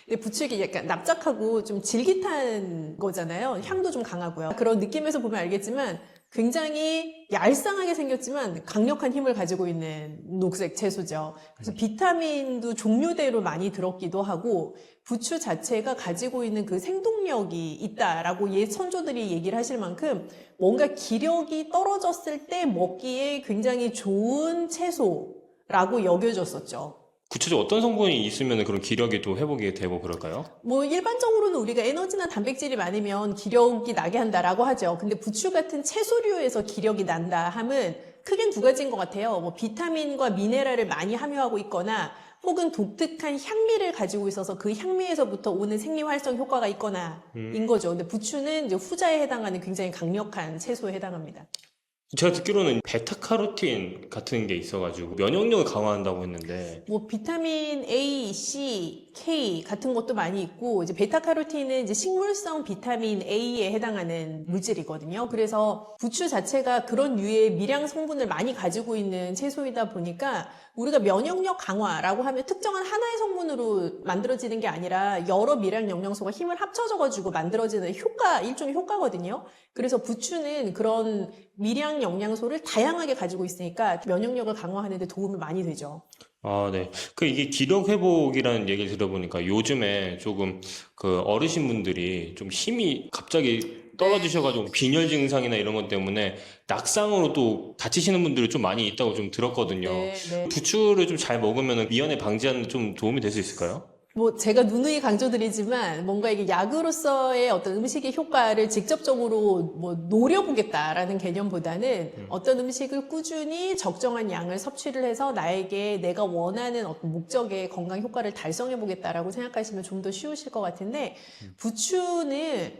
근데 부추가 약간 납작하고 좀 질깃한 거잖아요. 향도 좀 강하고요. 그런 느낌에서 보면 알겠지만 굉장히 얄쌍하게 생겼지만 강력한 힘을 가지고 있는 녹색 채소죠. 그래서 비타민도 종류대로 많이 들었기도 하고 부추 자체가 가지고 있는 그 생동력이 있다라고 옛 선조들이 얘기를 하실 만큼 뭔가 기력이 떨어졌을 때 먹기에 굉장히 좋은 채소라고 여겨졌었죠. 구체적으로 어떤 성분이 있으면 그런 기력이 또 회복이 되고 그럴까요? 뭐 일반적으로는 우리가 에너지나 단백질이 많으면 기력이 나게 한다라고 하죠. 근데 부추 같은 채소류에서 기력이 난다 함은 크게 두 가지인 것 같아요. 뭐 비타민과 미네랄을 많이 함유하고 있거나 혹은 독특한 향미를 가지고 있어서 그 향미에서부터 오는 생리활성 효과가 있거나 인 거죠. 근데 부추는 이제 후자에 해당하는 굉장히 강력한 채소에 해당합니다. 제가 듣기로는 베타카로틴 같은 게 있어가지고 면역력을 강화한다고 했는데 뭐 비타민 A, C, K 같은 것도 많이 있고 이제 베타카로틴은 이제 식물성 비타민 A에 해당하는 물질이거든요. 그래서 부추 자체가 그런 류의 미량 성분을 많이 가지고 있는 채소이다 보니까 우리가 면역력 강화라고 하면 특정한 하나의 성분으로 만들어지는 게 아니라 여러 미량 영양소가 힘을 합쳐져가지고 만들어지는 일종의 효과거든요. 그래서 부추는 그런 미량 영양소를 다양하게 가지고 있으니까 면역력을 강화하는 데 도움이 많이 되죠. 네. 이게 기력 회복이라는 얘기를 들어보니까 요즘에 조금 그 어르신분들이 좀 힘이 갑자기 떨어지셔가지고 빈혈 증상이나 이런 것 때문에 낙상으로 또 다치시는 분들이 좀 많이 있다고 좀 들었거든요. 네. 부추를 좀 잘 먹으면 미연에 방지하는 데 좀 도움이 될 수 있을까요? 뭐 제가 누누이 강조드리지만 뭔가 이게 약으로서의 어떤 음식의 효과를 직접적으로 뭐 노려보겠다라는 개념보다는 어떤 음식을 꾸준히 적정한 양을 섭취를 해서 나에게 내가 원하는 어떤 목적의 건강 효과를 달성해 보겠다라고 생각하시면 좀 더 쉬우실 것 같은데, 부추는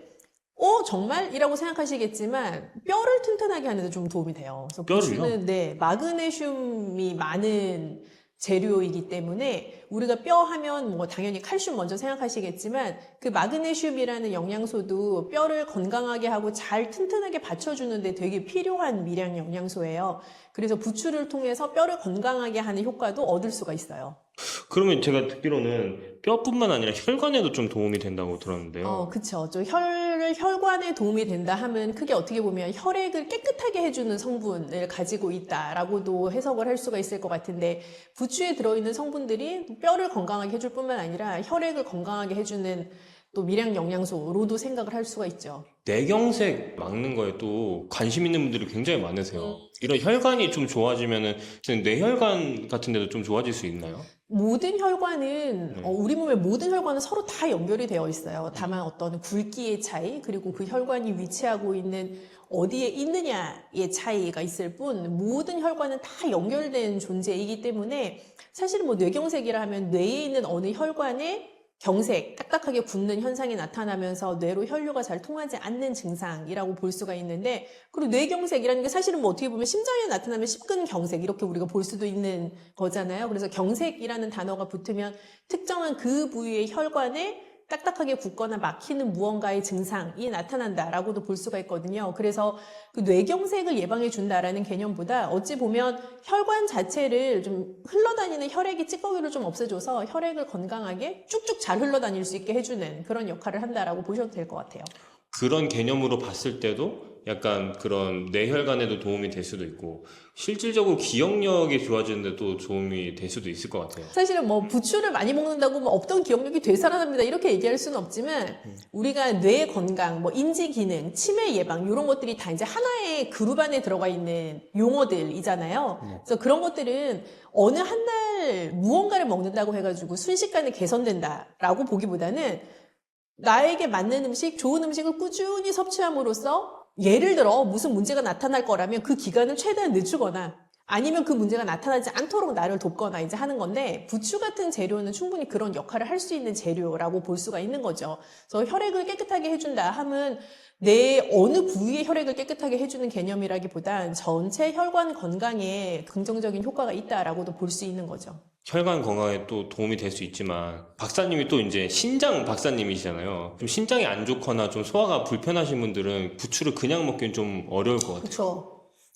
정말? 이라고 생각하시겠지만 뼈를 튼튼하게 하는 데 좀 도움이 돼요. 그래서 뼈를요? 부추는 네, 마그네슘이 많은 재료이기 때문에 우리가 뼈 하면 뭐 당연히 칼슘 먼저 생각하시겠지만, 그 마그네슘이라는 영양소도 뼈를 건강하게 하고 잘 튼튼하게 받쳐주는데 되게 필요한 미량 영양소예요. 그래서 부추를 통해서 뼈를 건강하게 하는 효과도 얻을 수가 있어요. 그러면 제가 듣기로는 뼈뿐만 아니라 혈관에도 좀 도움이 된다고 들었는데요. 그쵸. 혈관에 도움이 된다 하면 크게 어떻게 보면 혈액을 깨끗하게 해주는 성분을 가지고 있다라고도 해석을 할 수가 있을 것 같은데, 부추에 들어있는 성분들이 뼈를 건강하게 해줄 뿐만 아니라 혈액을 건강하게 해주는 또 미량 영양소로도 생각을 할 수가 있죠. 뇌경색 막는 거에 또 관심 있는 분들이 굉장히 많으세요. 이런 혈관이 좀 좋아지면은 뇌혈관 같은 데도 좀 좋아질 수 있나요? 모든 혈관은 네. 우리 몸의 모든 혈관은 서로 다 연결이 되어 있어요. 다만 어떤 굵기의 차이, 그리고 그 혈관이 위치하고 있는 어디에 있느냐의 차이가 있을 뿐, 모든 혈관은 다 연결된 존재이기 때문에 사실 뭐 뇌경색이라 하면 뇌에 있는 어느 혈관에 경색, 딱딱하게 굳는 현상이 나타나면서 뇌로 혈류가 잘 통하지 않는 증상이라고 볼 수가 있는데, 그리고 뇌경색이라는 게 사실은 뭐 어떻게 보면 심장에 나타나면 심근경색 이렇게 우리가 볼 수도 있는 거잖아요. 그래서 경색이라는 단어가 붙으면 특정한 그 부위의 혈관에 딱딱하게 굳거나 막히는 무언가의 증상이 나타난다라고도 볼 수가 있거든요. 그래서 그 뇌경색을 예방해 준다라는 개념보다 어찌 보면 혈관 자체를 좀 흘러다니는 혈액의 찌꺼기를 좀 없애줘서 혈액을 건강하게 쭉쭉 잘 흘러다닐 수 있게 해주는 그런 역할을 한다라고 보셔도 될 것 같아요. 그런 개념으로 봤을 때도 약간 그런 뇌혈관에도 도움이 될 수도 있고, 실질적으로 기억력이 좋아지는데 또 도움이 될 수도 있을 것 같아요. 사실은 뭐 부추를 많이 먹는다고 뭐 없던 기억력이 되살아납니다 이렇게 얘기할 수는 없지만, 우리가 뇌 건강, 뭐 인지 기능, 치매 예방 이런 것들이 다 이제 하나의 그룹 안에 들어가 있는 용어들이잖아요. 그래서 그런 것들은 어느 한 날 무언가를 먹는다고 해가지고 순식간에 개선된다라고 보기보다는 나에게 맞는 음식, 좋은 음식을 꾸준히 섭취함으로써 예를 들어 무슨 문제가 나타날 거라면 그 기간을 최대한 늦추거나 아니면 그 문제가 나타나지 않도록 나를 돕거나 이제 하는 건데, 부추 같은 재료는 충분히 그런 역할을 할 수 있는 재료라고 볼 수가 있는 거죠. 그래서 혈액을 깨끗하게 해준다 하면 내 어느 부위의 혈액을 깨끗하게 해주는 개념이라기보단 전체 혈관 건강에 긍정적인 효과가 있다라고도 볼 수 있는 거죠. 혈관 건강에 또 도움이 될 수 있지만, 박사님이 또 이제 신장 박사님이시잖아요. 좀 신장이 안 좋거나 좀 소화가 불편하신 분들은 부추를 그냥 먹기는 좀 어려울 것 같아요. 그렇죠.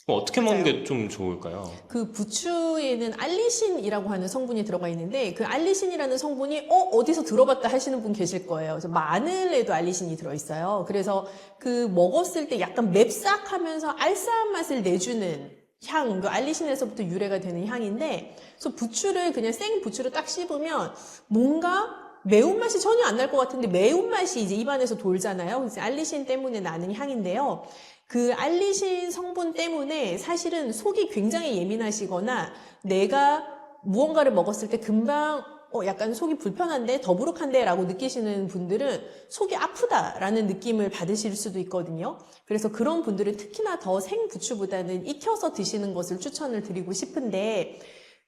그럼 어떻게 먹는 맞아요. 게 좀 좋을까요? 그 부추에는 알리신이라고 하는 성분이 들어가 있는데, 그 알리신이라는 성분이 어디서 들어봤다 하시는 분 계실 거예요. 그래서 마늘에도 알리신이 들어있어요. 그래서 그 먹었을 때 약간 맵싹하면서 알싸한 맛을 내주는 향, 그 알리신에서부터 유래가 되는 향인데, 그래서 부추를 그냥 생 부추를 딱 씹으면 뭔가 매운맛이 전혀 안 날 것 같은데 매운맛이 이제 입안에서 돌잖아요. 그래서 알리신 때문에 나는 향인데요. 그 알리신 성분 때문에 사실은 속이 굉장히 예민하시거나 내가 무언가를 먹었을 때 금방 약간 속이 불편한데 더부룩한데 라고 느끼시는 분들은 속이 아프다라는 느낌을 받으실 수도 있거든요. 그래서 그런 분들은 특히나 더 생부추보다는 익혀서 드시는 것을 추천을 드리고 싶은데,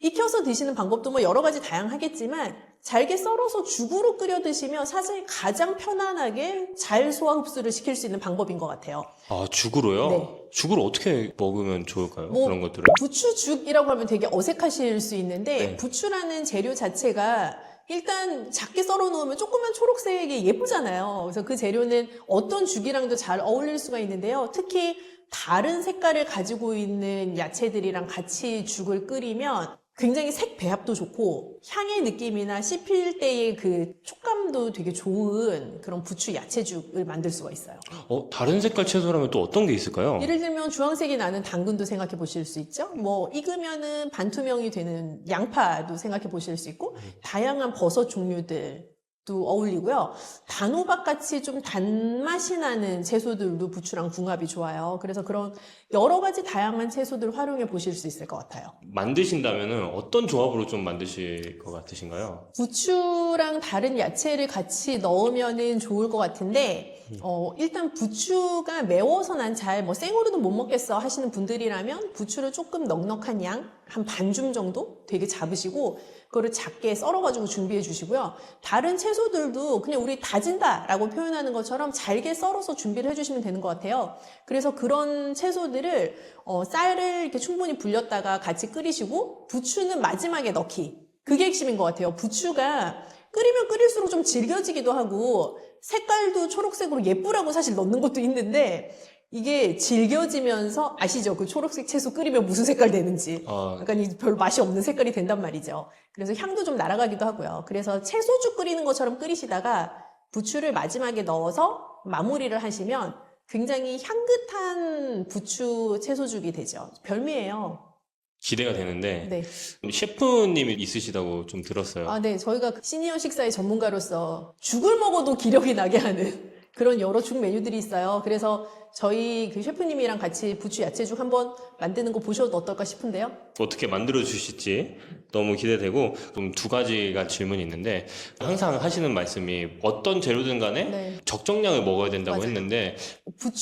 익혀서 드시는 방법도 뭐 여러 가지 다양하겠지만 잘게 썰어서 죽으로 끓여 드시면 사실 가장 편안하게 잘 소화 흡수를 시킬 수 있는 방법인 것 같아요. 아, 죽으로요? 네. 죽을 어떻게 먹으면 좋을까요? 뭐, 그런 것들을? 부추죽이라고 하면 되게 어색하실 수 있는데, 네. 부추라는 재료 자체가 일단 작게 썰어 놓으면 조그만 초록색이 예쁘잖아요. 그래서 그 재료는 어떤 죽이랑도 잘 어울릴 수가 있는데요. 특히 다른 색깔을 가지고 있는 야채들이랑 같이 죽을 끓이면 굉장히 색 배합도 좋고 향의 느낌이나 씹힐 때의 그 촉감도 되게 좋은 그런 부추 야채죽을 만들 수가 있어요. 다른 색깔 채소라면 또 어떤 게 있을까요? 예를 들면 주황색이 나는 당근도 생각해 보실 수 있죠. 뭐 익으면은 반투명이 되는 양파도 생각해 보실 수 있고, 다양한 버섯 종류들, 어울리고요. 단호박 같이 좀 단맛이 나는 채소들도 부추랑 궁합이 좋아요. 그래서 그런 여러 가지 다양한 채소들 활용해 보실 수 있을 것 같아요. 만드신다면은 어떤 조합으로 좀 만드실 것 같으신가요? 부추랑 다른 야채를 같이 넣으면은 좋을 것 같은데, 일단 부추가 매워서 난 잘 뭐 생으로도 못 먹겠어 하시는 분들이라면 부추를 조금 넉넉한 양, 한 반줌 정도 되게 잡으시고, 그거를 작게 썰어가지고 준비해 주시고요. 다른 채소들도 그냥 우리 다진다라고 표현하는 것처럼 잘게 썰어서 준비를 해주시면 되는 것 같아요. 그래서 그런 채소들을 쌀을 이렇게 충분히 불렸다가 같이 끓이시고 부추는 마지막에 넣기. 그게 핵심인 것 같아요. 부추가 끓이면 끓일수록 좀 질겨지기도 하고 색깔도 초록색으로 예쁘라고 사실 넣는 것도 있는데 이게 질겨지면서 아시죠? 그 초록색 채소 끓이면 무슨 색깔 되는지. 약간 별 맛이 없는 색깔이 된단 말이죠. 그래서 향도 좀 날아가기도 하고요. 그래서 채소죽 끓이는 것처럼 끓이시다가 부추를 마지막에 넣어서 마무리를 하시면 굉장히 향긋한 부추 채소죽이 되죠. 별미예요. 기대가 되는데 네. 셰프님이 있으시다고 좀 들었어요. 아, 네. 저희가 시니어 식사의 전문가로서 죽을 먹어도 기력이 나게 하는 그런 여러 죽 메뉴들이 있어요. 그래서 저희 그 셰프님이랑 같이 부추 야채죽 한번 만드는 거 보셔도 어떨까 싶은데요. 어떻게 만들어 주실지 너무 기대되고 좀 두 가지가 질문이 있는데 항상 하시는 말씀이 어떤 재료든 간에 네. 적정량을 먹어야 된다고 맞아요. 했는데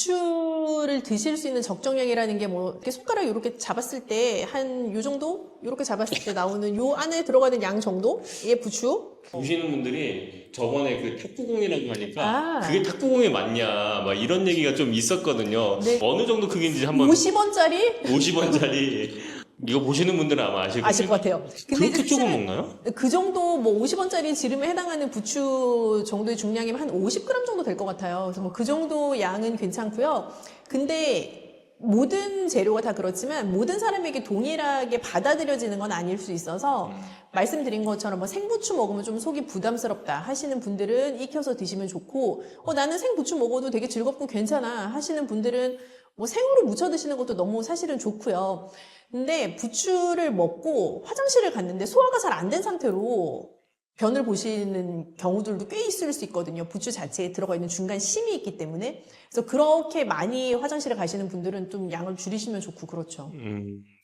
부추를 드실 수 있는 적정량이라는 게 뭐 이렇게 손가락 이렇게 잡았을 때 한 요 정도 이렇게 잡았을 때 나오는 요 안에 들어가는 양 정도의 부추. 보시는 분들이 저번에 그 탁구공이라고 하니까 아. 그게 탁구공이 맞냐 막 이런 얘기가 좀 있었거든요. 네. 어느 정도 크기인지 한번 50원짜리 50원짜리 이거 보시는 분들은 아마 아실 거예요. 아실 것 같아요. 근데 그렇게 이제 조금 사실은 먹나요? 그 정도 뭐 50원짜리 지름에 해당하는 부추 정도의 중량이면 한 50g 정도 될 것 같아요. 그래서 뭐 그 정도 양은 괜찮고요. 근데 모든 재료가 다 그렇지만 모든 사람에게 동일하게 받아들여지는 건 아닐 수 있어서 말씀드린 것처럼 뭐 생부추 먹으면 좀 속이 부담스럽다 하시는 분들은 익혀서 드시면 좋고 나는 생부추 먹어도 되게 즐겁고 괜찮아 하시는 분들은 뭐 생으로 무쳐 드시는 것도 너무 사실은 좋고요. 근데 부추를 먹고 화장실을 갔는데 소화가 잘 안 된 상태로 변을 보시는 경우들도 꽤 있을 수 있거든요. 부추 자체에 들어가 있는 중간 심이 있기 때문에. 그래서 그렇게 많이 화장실에 가시는 분들은 좀 양을 줄이시면 좋고 그렇죠.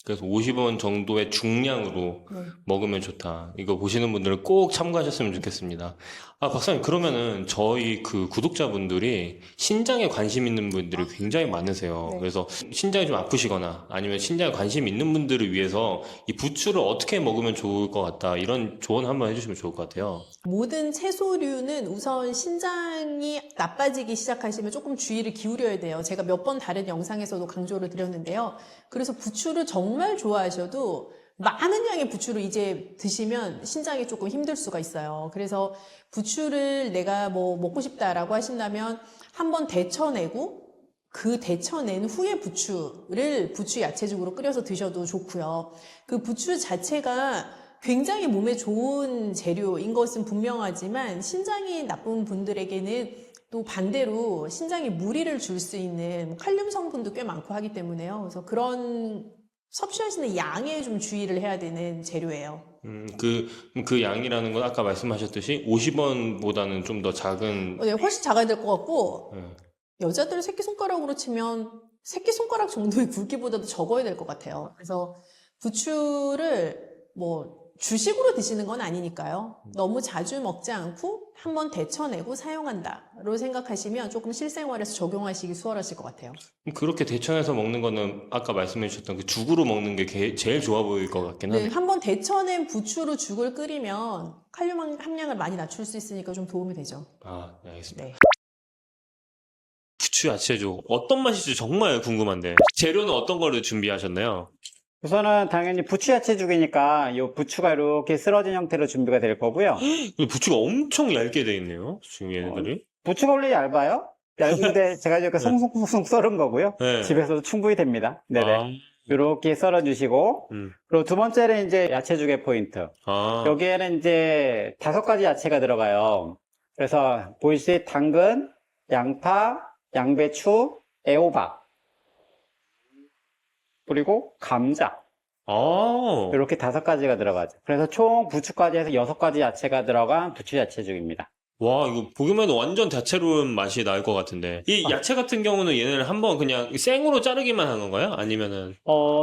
그래서 50원 정도의 중량으로 네. 먹으면 좋다. 이거 보시는 분들은 꼭 참고하셨으면 좋겠습니다. 아, 박사님, 그러면은 저희 그 구독자분들이 신장에 관심 있는 분들이 굉장히 많으세요. 네. 그래서 신장이 좀 아프시거나 아니면 신장에 관심 있는 분들을 위해서 이 부추를 어떻게 먹으면 좋을 것 같다. 이런 조언 한번 해주시면 좋을 것 같아요. 모든 채소류는 우선 신장이 나빠지기 시작하시면 조금 주의를 기울여야 돼요. 제가 몇 번 다른 영상에서도 강조를 드렸는데요. 그래서 부추를 정말 좋아하셔도 많은 양의 부추를 이제 드시면 신장이 조금 힘들 수가 있어요. 그래서 부추를 내가 뭐 먹고 싶다라고 하신다면 한번 데쳐내고 그 데쳐낸 후에 부추를 부추 야채죽으로 끓여서 드셔도 좋고요. 그 부추 자체가 굉장히 몸에 좋은 재료인 것은 분명하지만 신장이 나쁜 분들에게는 또 반대로 신장에 무리를 줄 수 있는 칼륨 성분도 꽤 많고 하기 때문에요. 그래서 그런 섭취하시는 양에 좀 주의를 해야 되는 재료예요. 그 양이라는 건 아까 말씀하셨듯이 50원보다는 좀 더 작은, 네, 훨씬 작아야 될 것 같고 네. 여자들 새끼손가락으로 치면 새끼손가락 정도의 굵기보다도 적어야 될 것 같아요. 그래서 부추를 뭐 주식으로 드시는 건 아니니까요. 너무 자주 먹지 않고 한번 데쳐내고 사용한다로 생각하시면 조금 실생활에서 적용하시기 수월하실 것 같아요. 그렇게 데쳐내서 먹는 거는 아까 말씀해 주셨던 그 죽으로 먹는 게 제일 좋아 보일 것 같긴 네, 하네요. 한번 데쳐낸 부추로 죽을 끓이면 칼륨 함량을 많이 낮출 수 있으니까 좀 도움이 되죠. 아, 네, 알겠습니다. 네. 부추 야채죽 어떤 맛이지 정말 궁금한데 재료는 어떤 거를 준비하셨나요? 우선은 당연히 부추 야채죽이니까 이 부추가 이렇게 쓰러진 형태로 준비가 될 거고요. 근데 부추가 엄청 얇게 돼 있네요. 지금 얘네들이. 부추가 원래 얇아요? 얇은데 제가 이렇게 송송송 썰은 거고요. 네. 집에서도 충분히 됩니다. 네네. 아, 이렇게 썰어주시고, 그리고 두 번째는 이제 야채죽의 포인트. 아, 여기에는 이제 5가지 야채가 들어가요. 그래서 보이시듯이 당근, 양파, 양배추, 애호박, 그리고 감자. 아, 이렇게 5가지가 들어가죠. 그래서 총 부추까지 해서 6가지 야채가 들어간 부추 야채죽입니다. 와, 이거 보기만 해도 완전 다채로운 맛이 날 것 같은데. 이 야채 같은 경우는 얘네를 한번 그냥 생으로 자르기만 한 건가요? 아니면은,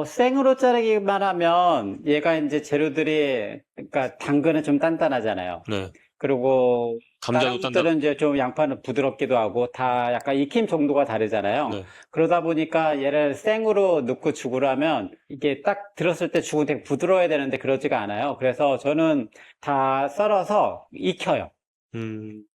생으로 자르기만 하면 얘가 이제 재료들이, 그러니까 당근은 좀 단단하잖아요. 네. 그리고 감자도 다른 단단. 것들은 이제 좀 양파는 부드럽기도 하고 다 약간 익힘 정도가 다르잖아요. 네. 그러다 보니까 얘를 생으로 넣고 죽으려 하면 이게 딱 들었을 때 죽은 되게 부드러워야 되는데 그러지가 않아요. 그래서 저는 다 썰어서 익혀요.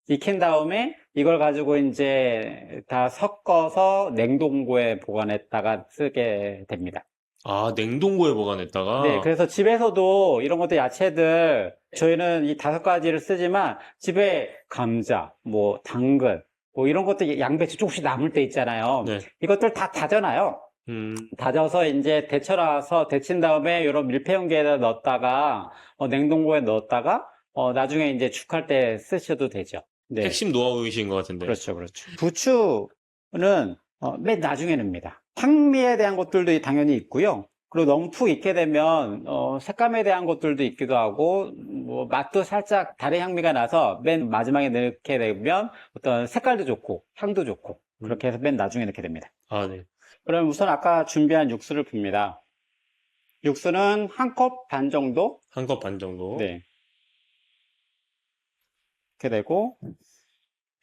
익힌 다음에 이걸 가지고 이제 다 섞어서 냉동고에 보관했다가 쓰게 됩니다. 아, 냉동고에 보관했다가. 네, 그래서 집에서도 이런 것도 야채들 저희는 이 5가지를 쓰지만 집에 감자, 뭐 당근, 뭐 이런 것도 양배추 조금씩 남을 때 있잖아요. 네. 이것들 다 다져놔요. 음, 다져서 이제 데쳐놔서 데친 다음에 이런 밀폐용기에다 넣었다가 냉동고에 넣었다가 나중에 이제 죽할 때 쓰셔도 되죠. 네. 핵심 노하우이신 것 같은데. 그렇죠, 그렇죠. 부추는 맨 나중에 넣습니다. 향미에 대한 것들도 당연히 있고요. 그리고 너무 푹 익게 되면 색감에 대한 것들도 있기도 하고 뭐 맛도 살짝 다른 향미가 나서 맨 마지막에 넣게 되면 어떤 색깔도 좋고 향도 좋고 그렇게 해서 맨 나중에 넣게 됩니다. 아, 네. 그럼 우선 아까 준비한 육수를 붓니다. 육수는 1컵 반 정도. 한 컵 반 정도. 네. 이렇게 되고,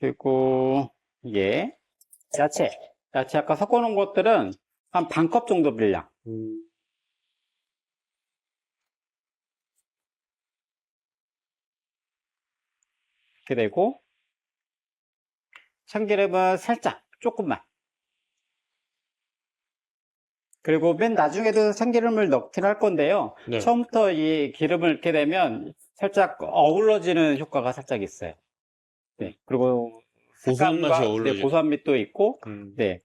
그리고 이게 야채 아까 섞어 놓은 것들은 한 반 컵 정도 분량. 이렇게 되고, 참기름은 살짝 조금만. 그리고 맨 나중에도 참기름을 넣긴 할 건데요. 네. 처음부터 이 기름을 넣게 되면 살짝 어우러지는 효과가 살짝 있어요. 네. 그리고 고소한 맛이 어우러져요. 네, 고소한 맛도 있고, 네.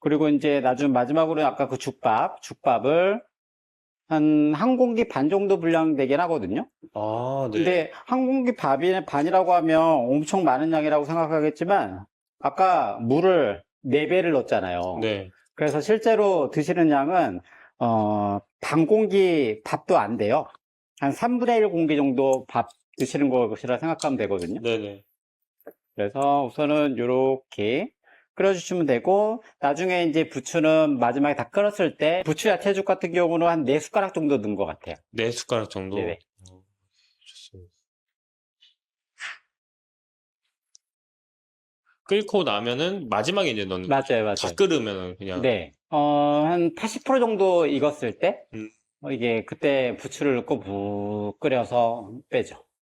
그리고 이제 나중 마지막으로 아까 그 죽밥을 한 공기 반 정도 분량 되긴 하거든요. 아, 네. 근데 한 공기 반이라고 하면 엄청 많은 양이라고 생각하겠지만, 아까 물을 4배를 넣었잖아요. 네. 그래서 실제로 드시는 양은 반 공기 밥도 안 돼요. 한 3분의 1 공기 정도 밥 드시는 것이라 생각하면 되거든요. 네네. 그래서 우선은 이렇게 끓여주시면 되고, 나중에 이제 부추는 마지막에 다 끓었을 때 부추 야채죽 같은 경우는 한 4숟가락 정도 넣은 것 같아요. 4숟가락 정도. 네네. 좋습니다. 끓고 나면은 마지막에 이제 넣는 맞아요, 맞아요. 다 끓으면은 그냥. 네. 한 80% 정도 익었을 때, 음. 이게 그때 부추를 넣고 푹 끓여서 빼죠.